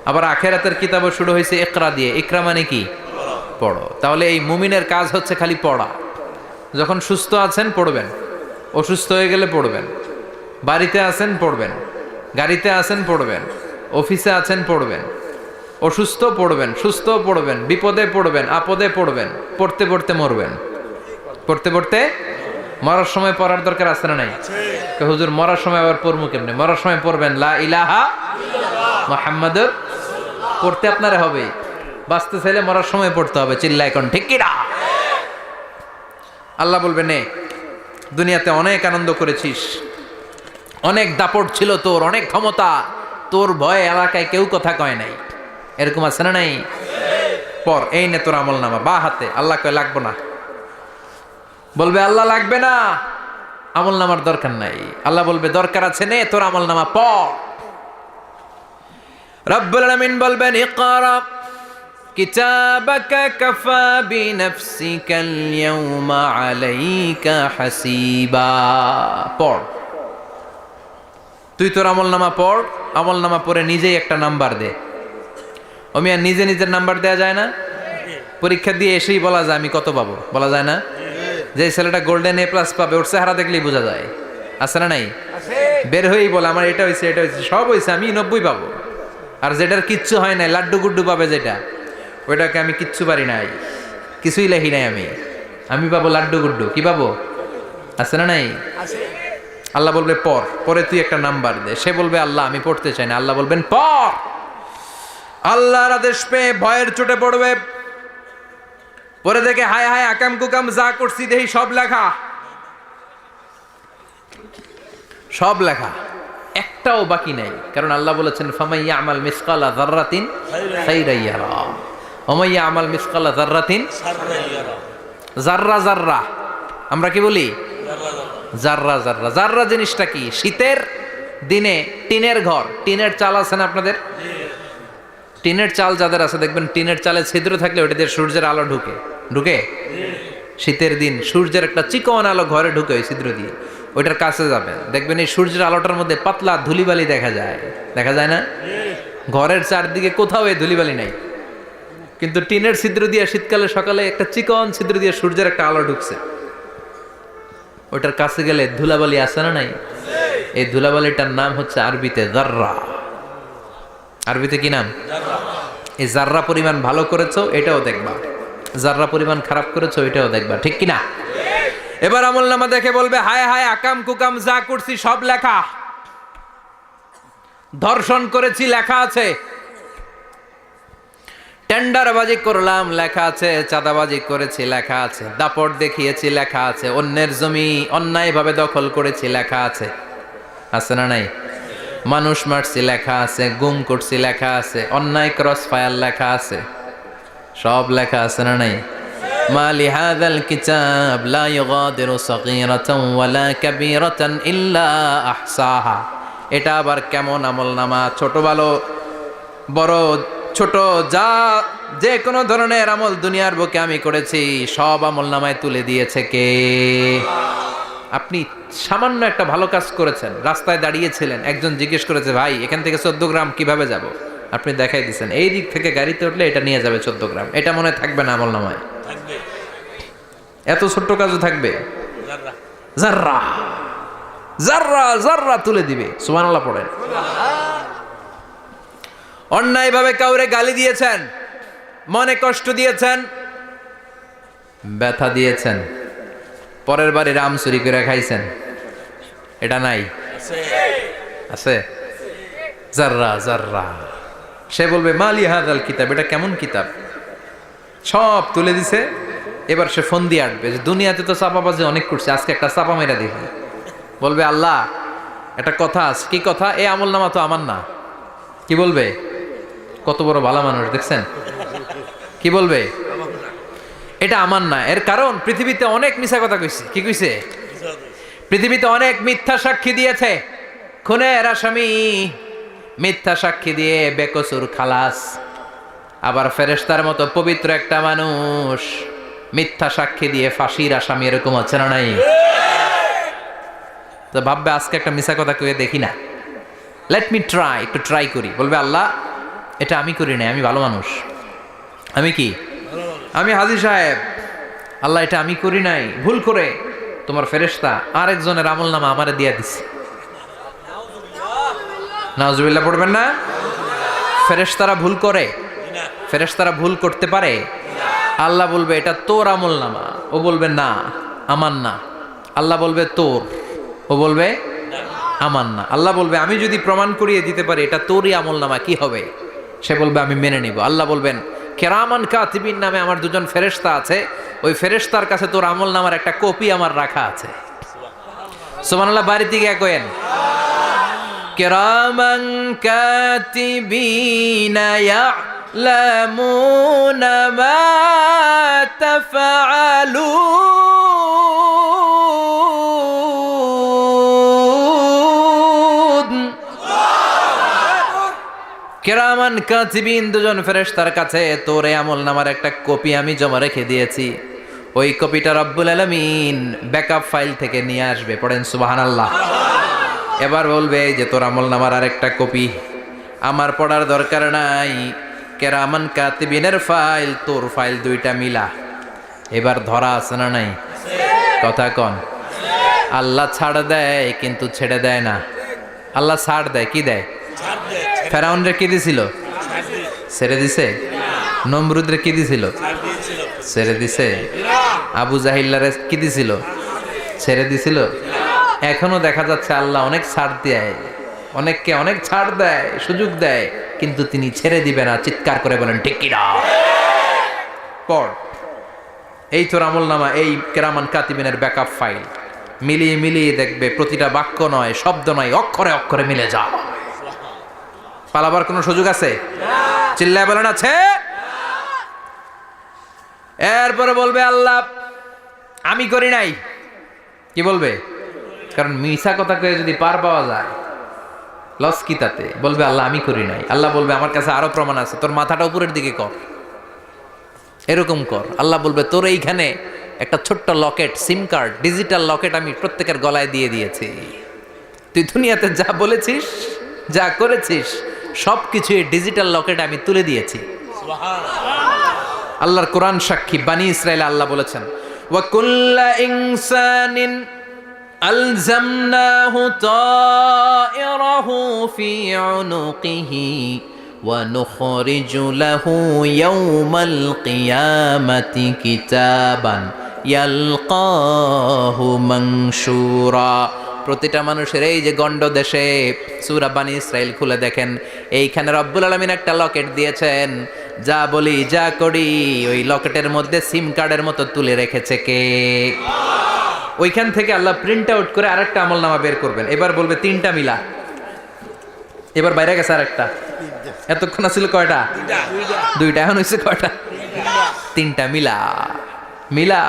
আবার আখেরাতের কিতাবও শুরু হয়েছে ইকরা দিয়ে। ইকরা মানে কি? পড়ো। তাহলে এই মুমিনের কাজ হচ্ছে খালি পড়া। যখন সুস্থ আছেন পড়বেন, অসুস্থ হয়ে গেলে পড়বেন, বাড়িতে আছেন পড়বেন, গাড়িতে আছেন পড়বেন, অফিসে আছেন পড়বেন, অসুস্থ পড়বেন, সুস্থ পড়বেন, বিপদে পড়বেন, আপদে পড়বেন, পড়তে পড়তে মরবেন, পড়তে পড়তে মরার সময় পড়ার দরকার আছে না নাই? হুজুর মরার সময় আবার পড়বো কেমনে? মরার সময় পড়বেন লা ইলাহা মুহাম্মাদুর, পড়তে আপনারে হবে, বাঁচতে চাইলে মরার সময় পড়তে হবে। চিল্লা এখন ঠিক কি না? আল্লাহ বলবে নে, দুনিয়াতে অনেক আনন্দ করেছিস, অনেক দাপট ছিল তোর, অনেক ক্ষমতা, তোর ভয়ে এলাকায় কেউ কথা কয় নাই, এরকম আছে না নাই? পর এই নে তোর আমল নামা, বা হাতে। আল্লাহ কয় লাগবো না, বলবে আল্লাহ লাগবে না, আমল নামার দরকার নাই। আল্লাহ বলবে দরকার আছে, নে তোর আমল নামা পড়। রব্বুল আলামিন বলবেন ইকরা কিতাবাকা কাফা বিনাফসিকাল ইয়াউমা আলাইকা হাসিবা। পড়, তুই তোর আমল নামা পড়। আমল নামা পড়ে নিজেই একটা নাম্বার দে। আমি আর নিজে নিজের নাম্বার দেয়া যায় না? পরীক্ষা দিয়ে এসেই বলা যায় আমি কত পাবো, বলা যায় না? যে ছেলেটা গোল্ডেন এ প্লাস পাবে ওর চেহারা দেখলেই বোঝা যায়, আছে না নাই? বের হয়েই বলে আমার এটা হয়েছে, এটা হয়েছে, সব হয়েছে, আমি 90 পাবো। আর যেটার কিচ্ছু হয় নাই, লাড্ডু গুড্ডু পাবে যেটা, ওইটাকে আমি কিচ্ছু পারি নাই, কিছুই লেখি নাই আমি পাবো লাড্ডু গুড্ডু। কি পাবো? আছে না নাই? আল্লাহ বলবে পড়, পরে তুই একটা নাম্বার দে। সে বলবে আল্লাহ আমি পড়তে চাই না। আল্লাহ বলবেন পড়। আল্লাহর আদেশ পেয়ে ভয়ের চোটে পড়বে, পরে দেখে হায় হায় আকাম কুকাম যা করছি দেখি সব লেখা, সব লেখা, একটাও বাকি নাই। কারণ আল্লাহ বলেছেন ফামাইয়া আমাল মিসকালা যাররাতিন খাইরান ইয়ারা ওয়া মাইয়া আমাল মিসকালা যাররাতিন শাররান ইয়ারা। যাররা যাররা আমরা কি বলি? যাররা যাররা। যাররা জিনিসটা কি? শীতের দিনে টিনের ঘর, টিনের চাল আছে না আপনাদের? টিনের চাল যাদের আছে দেখবেন টিনের চালে ছিদ্র থাকলে ওটা দিয়ে সূর্যের আলো ঢুকে ঢুকে শীতের দিন সূর্যের একটা চিকন আলো ঘরে ঢুকে ওই ছিদ্র দিয়ে, ওইটার কাছে যাবেন দেখবেন এই সূর্যের আলোটার মধ্যে পাতলা ধুলিবালি দেখা যায়, দেখা যায় না? ঘরের চারদিকে কোথাও এই ধুলিবালি নাই, কিন্তু টিনের ছিদ্র দিয়ে শীতকালে সকালে একটা চিকন ছিদ্র দিয়ে সূর্যের একটা আলো ঢুকছে, ওইটার কাছে গেলে ধুলাবালি আছে না নাই? এই ধুলাবালিটার নাম হচ্ছে আরবিতে যাররা। আরবিতে কি নাম? এই যাররা পরিমাণ ভালো করেছো এটাও দেখবা, যাররা পরিমাণ খারাপ করেছো এটাও দেখবা, ঠিক কিনা? এবার আমল নামা দেখে বলবে হায় হায় আকাম কুকাম যা করছি সব লেখা, ধর্ষণ করেছি লেখা আছে, টেন্ডারবাজি করলাম লেখা আছে, চাঁদাবাজি করেছি লেখা আছে, দাপট দেখিয়েছি লেখা আছে, অন্যের জমি অন্যায়ভাবে দখল করেছি লেখা আছে, আছে না নাই? মানুষ মারছি লেখা আছে, গুম করছি লেখা আছে, অন্যায় ক্রস ফায়ার লেখা আছে, সব লেখা আছে না নাই? মা লিহাযাল কিতাব লা ইউগাদিরু সাগীরাতান ওয়ালা কাবীরাতান ইল্লা আহসাহা। এটা আবার কেমন আমলনামা? ছোট ভালো বড় ছোট যা যে কোনো ধরনের আমল দুনিয়ার বুকে আমি করেছি সব আমলনামায় তুলে দিয়েছে কে? আপনি সামান্য একটা ভালো কাজ করেছেন, রাস্তায় দাঁড়িয়েছিলেন, একজন জিজ্ঞেস করেছে ভাই এখান থেকে 14 গ্রাম কিভাবে যাব, আপনি দেখাই দিচ্ছেন এই দিক থেকে গাড়িতে উঠলে এটা নিয়ে যাবে 14 গ্রাম, এটা মনে থাকবে না আমলনামায়? এত ছোট্ট কাজও থাকবে? যাররা যাররা যাররা তুলে দিবে। সুবহানাল্লাহ পড়েন। অন্যায়ভাবে কাউরে গালি দিয়েছেন, মনে কষ্ট দিয়েছেন, ব্যথা দিয়েছেন, পরের বাড়ি রাম চুরি করে খাইছেন, এটা নাই? আছে। যাররা যাররা। সে বলবে মালি হাযাল কিতাব, এটা কেমন কিতাব? সব তুলে দিছে। এবার সে ফোন দিয়ে আটবে যে দুনিয়াতে তো চাপাবাজি অনেক করছে, আজকে একটা চাপা মেরা দেখি। বলবে আল্লাহ একটা কথা আছে। কি কথা? এই আমল নামা তো আমার না। কি বলবে? কত বড় ভালো মানুষ দেখছেন? কি বলবে? এটা আমার না। এর কারণ পৃথিবীতে অনেক মিথ্যা কথা কইছে। কি কইছে? পৃথিবীতে অনেক মিথ্যা সাক্ষী দিয়েছে, খুনের আসামি মিথ্যা সাক্ষী দিয়ে বেকসুর খালাস। আবার ফেরেশতার মতো পবিত্র একটা মানুষ মিথ্যা সাক্ষী দিয়ে ফাঁসির আসামি, এরকম আছে না নাই? তো ভাববে আজকে একটা মিথ্যা কথা কয়ে দেখি না, লেট মি ট্রাই, একটু ট্রাই করি। বলবে আল্লাহ এটা আমি করি নাই, আমি ভালো মানুষ, আমি কি, আমি হাজী সাহেব, আল্লাহ এটা আমি করি নাই, ভুল করে তোমার ফেরেশতা আরেকজনের আমল নামা আমারে দিয়া দিছে। নাউজুবিল্লাহ পড়বেন না? ফেরেশতারা ভুল করে? ফেরেশতারা ভুল করতে পারে? আল্লাহ বলবে এটা তোর আমল নামা, ও বলবে না আমার না। আল্লাহ বলবে তোর, ও বলবে আমার না। আল্লাহ বলবে আমি যদি প্রমাণ করিয়ে দিতে পারি এটা তোরই আমল নামা, কি হবে? সে বলবে আমি মেনে নিব। আল্লাহ বলবেন কেরামান কাতিবিন নামে আমার দুজন ফেরেশতা আছে, ওই ফেরেশতার কাছে তোর আমল নামার একটা কপি আমার রাখা আছে। সুবহানাল্লাহ, বাড়িতে গিয়ে কয়েন কেরামান কাতিবিনা ইয়ালামুনা মা তাফআলুন। কেরামান কাতিবিন দুজন ফেরেশতার কাছে তোর আমল নামার একটা কপি আমি জমা রেখে দিয়েছি। ওই কপিটা রব্বুল আলামিন ব্যাকআপ ফাইল থেকে নিয়ে আসবে। পড়েন সুবহানাল্লাহ। এবার বলবে এই যে তোর আমল নামার আরেকটা কপি আমার পড়ার দরকার নাই, কেরামান কাতিবিনের ফাইল তোর ফাইল দুইটা মিলা। এবার ধরা আছে না নাই? কথা কন। আল্লাহ ছাড় দেয় কিন্তু ছেড়ে দেয় না। আল্লাহ ছাড় দেয়, কি দেয়? ফেরাউনরে কি দিছিল? ছেড়ে দিছে। নমরুদরে কি দিছিল? ছেড়ে দিছে। আবু জাহিল্লারে কি দিছিল? ছেড়ে দিছিল। এখনো দেখা যাচ্ছে আল্লাহ অনেক ছাড় দেয়, অনেককে অনেক ছাড় দেয়, সুযোগ দেয়, কিন্তু তিনি ছেড়ে দিবে না। চিৎকার করে বলেন ঠিক কিনা? পড় এই তোর আমল নামা, এই কেরামান কাতিবিনের ব্যাকআপ ফাইল মিলিয়ে মিলিয়ে দেখবে প্রতিটা বাক্য নয়, শব্দ নয়, অক্ষরে অক্ষরে মিলে যা। পালাবার কোনো সুযোগ আছে? চিল্লায় বলেন আছে। এরপরে বলবে আল্লাহ আমি করি নাই। কি বলবে? কারণ মিছা কথা কয়ে যদি পার পাওয়া যায় লস কি তাতে? বলবে আল্লাহ আমি করি নাই। আল্লাহ বলবে আমার কাছে আরো প্রমাণ আছে, তোর মাথাটা উপরের দিকে কর, এরকম কর। আল্লাহ বলবে তোর এইখানে একটা ছোট্ট লকেট, সিম কার্ড, ডিজিটাল লকেট আমি প্রত্যেকের গলায় দিয়ে দিয়েছি। তুই দুনিয়াতে যা বলেছিস, যা করেছিস, সবকিছু এই ডিজিটাল লকেট আমি তুলে দিয়েছি। আল্লাহর কোরআন সাক্ষী। বানি ইসরাইল আল্লাহ বলেছেন ওয়া কুল্লা ইনসানিন আলজামনাহু তায়রাহু ফি উনুকিহি ওয়া নুখরিজু লাহু ইয়াওমাল কিয়ামাতি কিতাবান ইয়ালকাহু মানশুরা। প্রতিটা মানুষের এই যে গন্ড দেশে সূরা বানি ইসরাইল খুলে দেখেন, এইখানে রব্বুল আলামিন একটা লকেট দিয়েছেন। যা বলি যা করি ওই লকেটের মধ্যে সিম কার্ডের মতো তুলে রেখেছে কে? ওইখান থেকে আল্লাহ প্রিন্ট আউট করে আরেকটা আমলনামা বের করবেন। এবার বলবে তিনটা মিলা। এবার বাইরে গেছে আরেকটা। এতক্ষণ ছিল কয়টা? দুইটা। এখন হয়েছে কয়টা? তিনটা। মিলা মিলা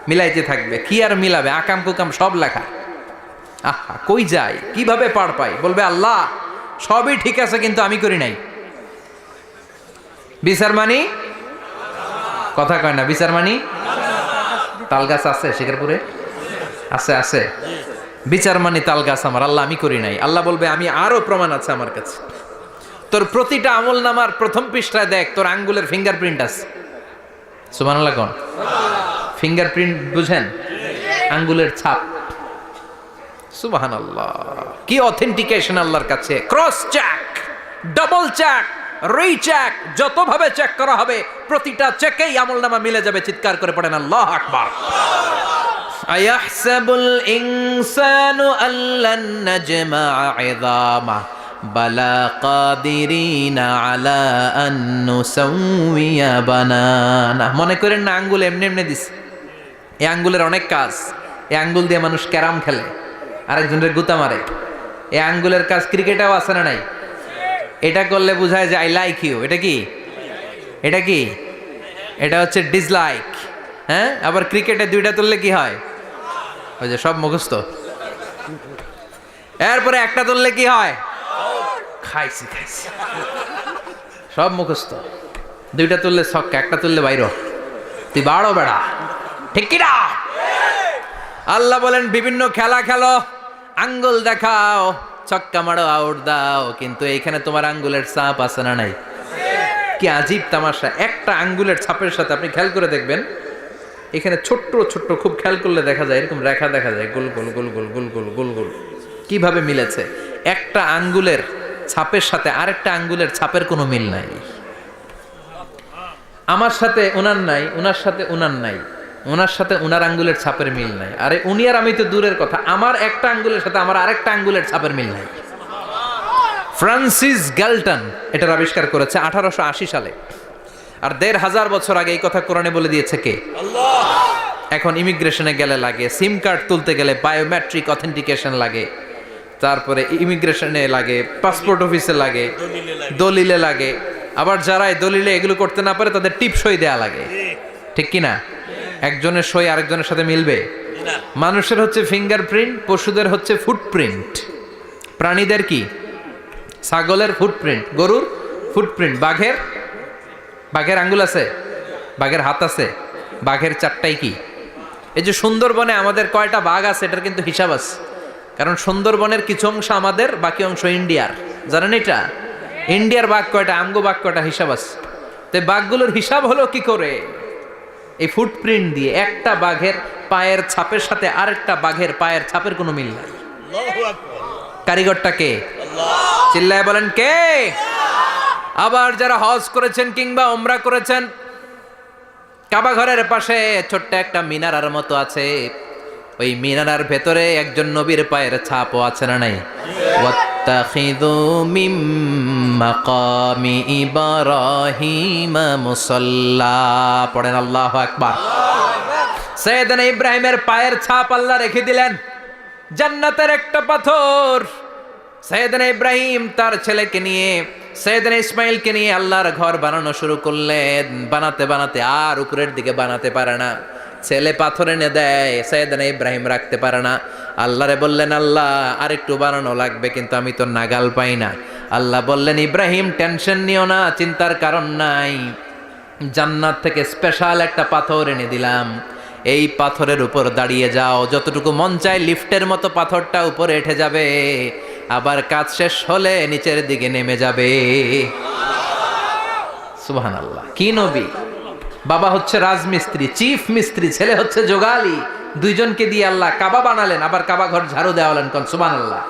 মিলাইতে থাকবে। কি আর মিলাবে? আকাম কুকাম সব লেখা। আহা, কই যায়, কিভাবে পার পাই? বলবে আল্লাহ সবই ঠিক আছে কিন্তু আমি করি নাই। বিচার মানি? কথা কয় না। বিচার মানি? তাল গাছ আছে শিকারপুরে? আছে আছে। বিচার মানি তাল গাছ আমার। আল্লাহ আমি করি নাই। আল্লাহ বলবে আমি আরো প্রমাণ আছে আমার কাছে। তোর প্রতিটা আমল নামার প্রথম পৃষ্ঠায় দেখ তোর আঙ্গুলের ফিঙ্গারপ্রিন্ট আছে। সুবহানাল্লাহ কোন? ফিঙ্গারপ্রিন্ট বুঝেন? আঙ্গুলের ছাপ। সুবহানাল্লাহ, কি অথেন্টিকেশন আল্লাহর কাছে। Cross check, double check, recheck, যতভাবে চেক করা হবে প্রতিটা চেকেই আমলনামা মিলে যাবে। চিৎকার করে পড়েন আল্লাহু আকবার। আয়াহসাবুল ইনসানু আল্লান নাজমা'a 'ইযামা বালা কাদিরিনা আলা আন নুসাউইয়া বানানা। মনে করেন না আঙ্গুল এমনি এমনি দিছে। এই আঙ্গুলের অনেক কাজ। এই আঙ্গুল দিয়ে মানুষ ক্যারাম খেলে, আরেকজনের গুতা মারে। এই আঙ্গুলের কাজ ক্রিকেটেও আছে না নাই? এটা করলে বোঝায় যে আই লাইক ইউ। এটা কি? এটা কি? এটা হচ্ছে ডিসলাইক। হ্যাঁ, আবার ক্রিকেটে দুইটা তুললে কি হয়? ওই যে সব মুখস্থ। এরপরে একটা তুললে কি হয়? খাইছি খাইছি, সব মুখস্থ। দুইটা তুললে ছক্কা, একটা তুললে বাইরো। তুই বাড়ো বেড়া, ঠিক কিনা? আল্লাহ বলেন বিভিন্ন খেলা খেলো, আঙ্গুল দেখাও, ছক্কা মারো, আউট দাও, কিন্তু এইখানে তোমার আঙ্গুলের ছাপ আছে না নাই? কি আজীব তামাশা। একটা আঙ্গুলের ছাপের সাথে আপনি খেয়াল করে দেখবেন, এখানে ছোট্ট ছোট্ট খুব খেয়াল করলে দেখা যায় এরকম রেখা দেখা যায়, গোল গোল গোল গোল গোল গোল গোল গোল। কিভাবে মিলেছে? একটা আঙ্গুলের ছাপের সাথে আরেকটা আঙ্গুলের ছাপের কোনো মিল নাই। আমার সাথে ওনার নাই, ওনার সাথে ওনার নাই, ওনার সাথে ওনার আঙ্গুলের ছাপের মিল নাই। আরে উনি আর আমি তো দূরের কথা, আমার একটা আঙ্গুলের সাথে আমার আরেকটা আঙ্গুলের ছাপের মিল নাই। ফ্রান্সিস গ্যালটন এটার আবিষ্কার করেছে 1880 সালে। আর 1500 বছর আগে এই কথা কোরআনে বলে দিয়েছে কে? আল্লাহ। এখন ইমিগ্রেশনে গেলে লাগে, সিম কার্ড তুলতে গেলে বায়োমেট্রিক অথেন্টিকেশন লাগে, তারপরে ইমিগ্রেশনে লাগে, পাসপোর্ট অফিসে লাগে, দলিলে লাগে। আবার যারা এই দলিলে এগুলো করতে না পারে তাদের টিপ সই দেয়া লাগে, ঠিক কি না? একজনের সই আরেকজনের সাথে মিলবে? মানুষের হচ্ছে ফিঙ্গারপ্রিন্ট, পশুদের হচ্ছে ফুটপ্রিন্ট। প্রাণীদের কি? ছাগলের ফুটপ্রিন্ট, গরুর ফুটপ্রিন্ট, বাঘের আঙ্গুল আছে, বাঘের হাত আছে, বাঘের চারটাই কি? এই যে সুন্দরবনে আমাদের কয়টা বাঘ আছে এটার কিন্তু হিসাব আছে, কারণ সুন্দরবনের কিছু অংশ আমাদের, বাকি অংশ ইন্ডিয়ার। জানেন এটা? ইন্ডিয়ার বাঘ কয়টা, আমগো বাঘ কয়টা, হিসাব আছে। তো বাঘগুলোর হিসাব হলো কি করে? এই ফুটপ্রিন্ট দিয়ে। একটা বাঘের পায়ের ছাপের সাথে আরেকটা বাঘের পায়ের ছাপের কোনো মিল নাই। কারিগরটা কে? চিল্লায় বলেন কে? আবার যারা হজ করেছেন কিংবা উমরা করেছেন, কাবা ঘরের পাশে ছোট্ট একটা মিনারার মতো আছে, ওই মিনারার ভেতরে একজন নবীর পায়ের ছাপও আছে না নাই? ওয়াত্তাখিযু মিম মাকামি ইব্রাহিম মুসাল্লা, পড়েন আল্লাহু আকবার। সাইয়েদনা ইব্রাহিমের পায়ের ছাপ আল্লাহ রেখে দিলেন জান্নাতের একটা পাথর। সাইয়েদনা ইব্রাহিম তার ছেলেকে নিয়ে, সাইয়েদনা ইসমাইলকে নিয়ে আল্লাহর ঘর বানানো শুরু করলেন। বানাতে বানাতে আর উপরের দিকে বানাতে পারে না, ছেলে পাথর এনে দেয়, সাইয়েদনা ইব্রাহিম রাখতে পারে না। আল্লাহরে বললেন, আল্লাহ আর একটু বানানো লাগবে, কিন্তু আমি তো নাগাল পাই না। আল্লাহ বললেন, ইব্রাহিম টেনশন নিও না, চিন্তার কারণ নাই, জান্নাত থেকে স্পেশাল একটা পাথর এনে দিলাম, এই পাথরের উপর দাঁড়িয়ে যাও, যতটুকু মন চায় লিফটের মতো পাথরটা উপরে উঠে যাবে, আবার কাজ শেষ হলে নিচের দিকে নেমে যাবে। সুবহানাল্লাহ। কি নবী! বাবা হচ্ছে রাজমিস্ত্রি, চিফ মিস্ত্রি, ছেলে হচ্ছে যোগালি, দুইজনকে দিয়ে আল্লাহ কাবা বানালেন, আবার কাবা ঘর ঝাড়ু দেওয়ালেন। কোন সুবহানাল্লাহ।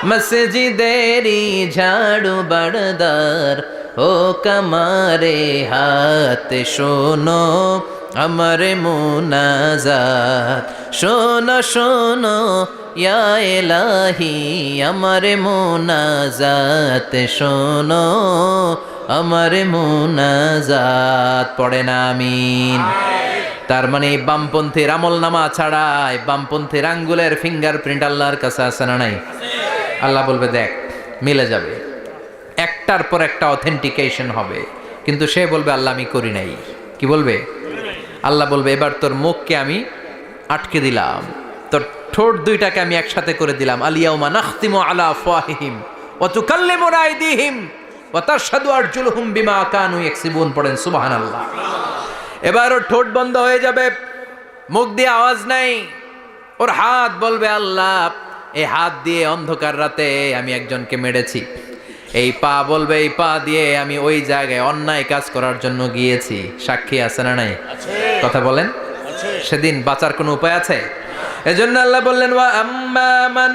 মসজিদেরি ঝাড়ু বারদার ও কামারে হাত শোনো আমার মুনাজাত, শোনো শোনো ইয়া ইলাহি আমার মুনাজাত, শোনো আমার মুনাজাত, পড়েন আমিন। তার মানে বামপন্থীর আমল নামা ছাড়াই বামপন্থীর আঙ্গুলের ফিঙ্গারপ্রিন্ট আল্লাহর কাছে আছে না নাই? আল্লাহ বলবে দেখ মিলে যাবে, একটার পর একটা অথেন্টিকেশন হবে, কিন্তু সে বলবে আল্লাহ আমি করি নাই। কি বলবে? আল্লাহ বলবে এবার তোর মুখকে আমি আটকে দিলাম, তোর ঠোঁট দুইটাকে আমি একসাথে করে দিলাম। আলিয়াউমা নাখতিমু আলা আফওয়াহিহিম ওয়া তুকাল্লিমুনা আইদিহিম ওয়া তাশহাদু আরজুলুহুম বিমা কানু ইয়াকসিবুন, পড়েন সুবহানাল্লাহ। এবার ওর ঠোঁট বন্ধ হয়ে যাবে, মুখ দিয়ে আওয়াজ নাই, ওর হাত বলবে আল্লাহ এই হাত দিয়ে অন্ধকার রাতে আমি একজনকে মেরেছি, এই পা বলবে এই পা দিয়ে আমি ওই জায়গায় অন্যায় কাজ করার জন্য গিয়েছি। সাক্ষী আছে না নাই? কথা বলেন। সেদিন বাঁচার কোনো উপায় আছে? এজন্য আল্লাহ বললেন ওয়া আম্মা মান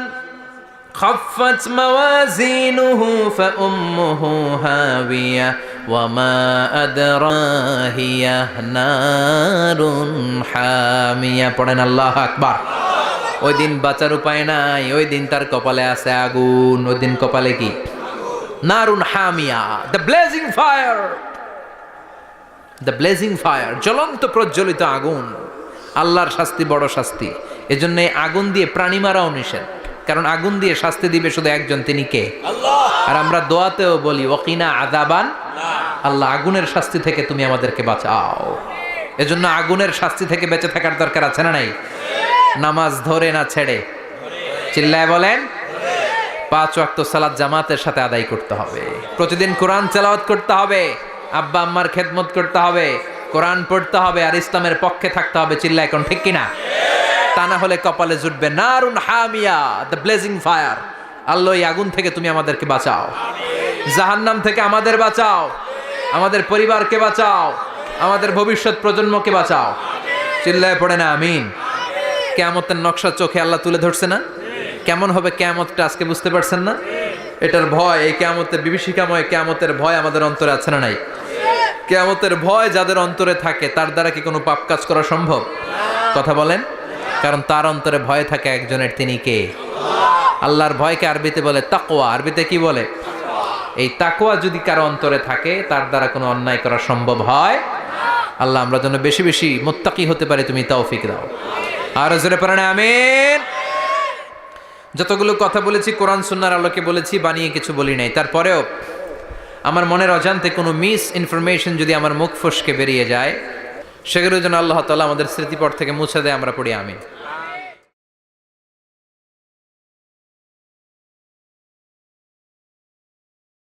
খাফফাত মাওয়াজিনুহু ফাউম্মুহু হাবিয়া ওয়া মা আদরাহিয়া নারুন হামিয়া, পড়েন আল্লাহু আকবার। ওই দিন বাঁচার উপায় নাই, ওই দিন তার কপালে আছে আগুন। ওই দিন কপালে কি? নারুন হামিয়া, the blazing fire, the blazing fire, জ্বলন্ত প্রজ্বলিত আগুন। আল্লাহর শাস্তি বড় শাস্তি। এজন্য আগুন দিয়ে প্রাণী মারাও নিষেধ, কারণ আগুন দিয়ে শাস্তি দিবে শুধু একজন, তিনি কে? আল্লাহ। আর আমরা দোয়াতেও বলি ওয়াকিনা আযাবান, আল্লাহ আগুনের শাস্তি থেকে তুমি আমাদেরকে বাঁচাও। এজন্য আগুনের শাস্তি থেকে বেঁচে থাকার দরকার আছে না নাই? নামাজ ধরে না ছেড়ে, চিল্লায় বলেন। 5 ওয়াক্ত সালাত জামাতের সাথে আদায় করতে হবে, প্রতিদিন কোরআন তেলাওয়াত করতে হবে, আব্বা আম্মার খেদমত করতে হবে, কোরআন পড়তে হবে, আর ইসলামের পক্ষে থাকতে হবে। চিল্লায় কোন ঠিক কিনা? তা না হলে কপালে জুটবে নারুন হামিয়া, দ্য ব্লেজিং ফায়ার। আল্লাহ এই আগুন থেকে তুমি আমাদেরকে বাঁচাও, জাহান্নাম থেকে আমাদের বাঁচাও, আমাদের পরিবারকে বাঁচাও, আমাদের ভবিষ্যৎ প্রজন্মকে বাঁচাও। চিল্লায় পড়ে না আমিন। কিয়ামতের নকশা চোখে আল্লাহ তুলে ধরছে না? কেমন হবে কিয়ামতটা আজকে বুঝতে পারছেন না? এটার ভয়, এই কিয়ামতের বিভীষিকাময় কিয়ামতের ভয় আমাদের অন্তরে আছে না নাই? কিয়ামতের ভয় যাদের অন্তরে থাকে তার দ্বারা কি কোনো পাপ কাজ করা সম্ভব? কথা বলেন। কারণ তার অন্তরে ভয় থাকে একজনের, তিনি কে? আল্লাহর ভয়কে আরবিতে বলে তাকওয়া। আরবিতে কি বলে? এই তাকওয়া যদি কারো অন্তরে থাকে তার দ্বারা কোনো অন্যায় করা সম্ভব হয়। আল্লাহ আমরা যেন বেশি বেশি মুত্তাকি হতে পারি, তুমি তৌফিক দাও। আর জোরে পড়েন আমিন। যতগুলো কথা বলেছি কোরআন সুন্নাহর আলোকে বলেছি, বানিয়ে কিছু বলি নাই। তারপরেও আমার মনের অজান্তে কোনো মিস ইনফরমেশন যদি আমার মুখ ফসকে বেরিয়ে যায়, সেগুলো যেন আল্লাহ তাআলা আমাদের স্মৃতিপট থেকে মুছে দেয়। আমরা পড়ি আমিন।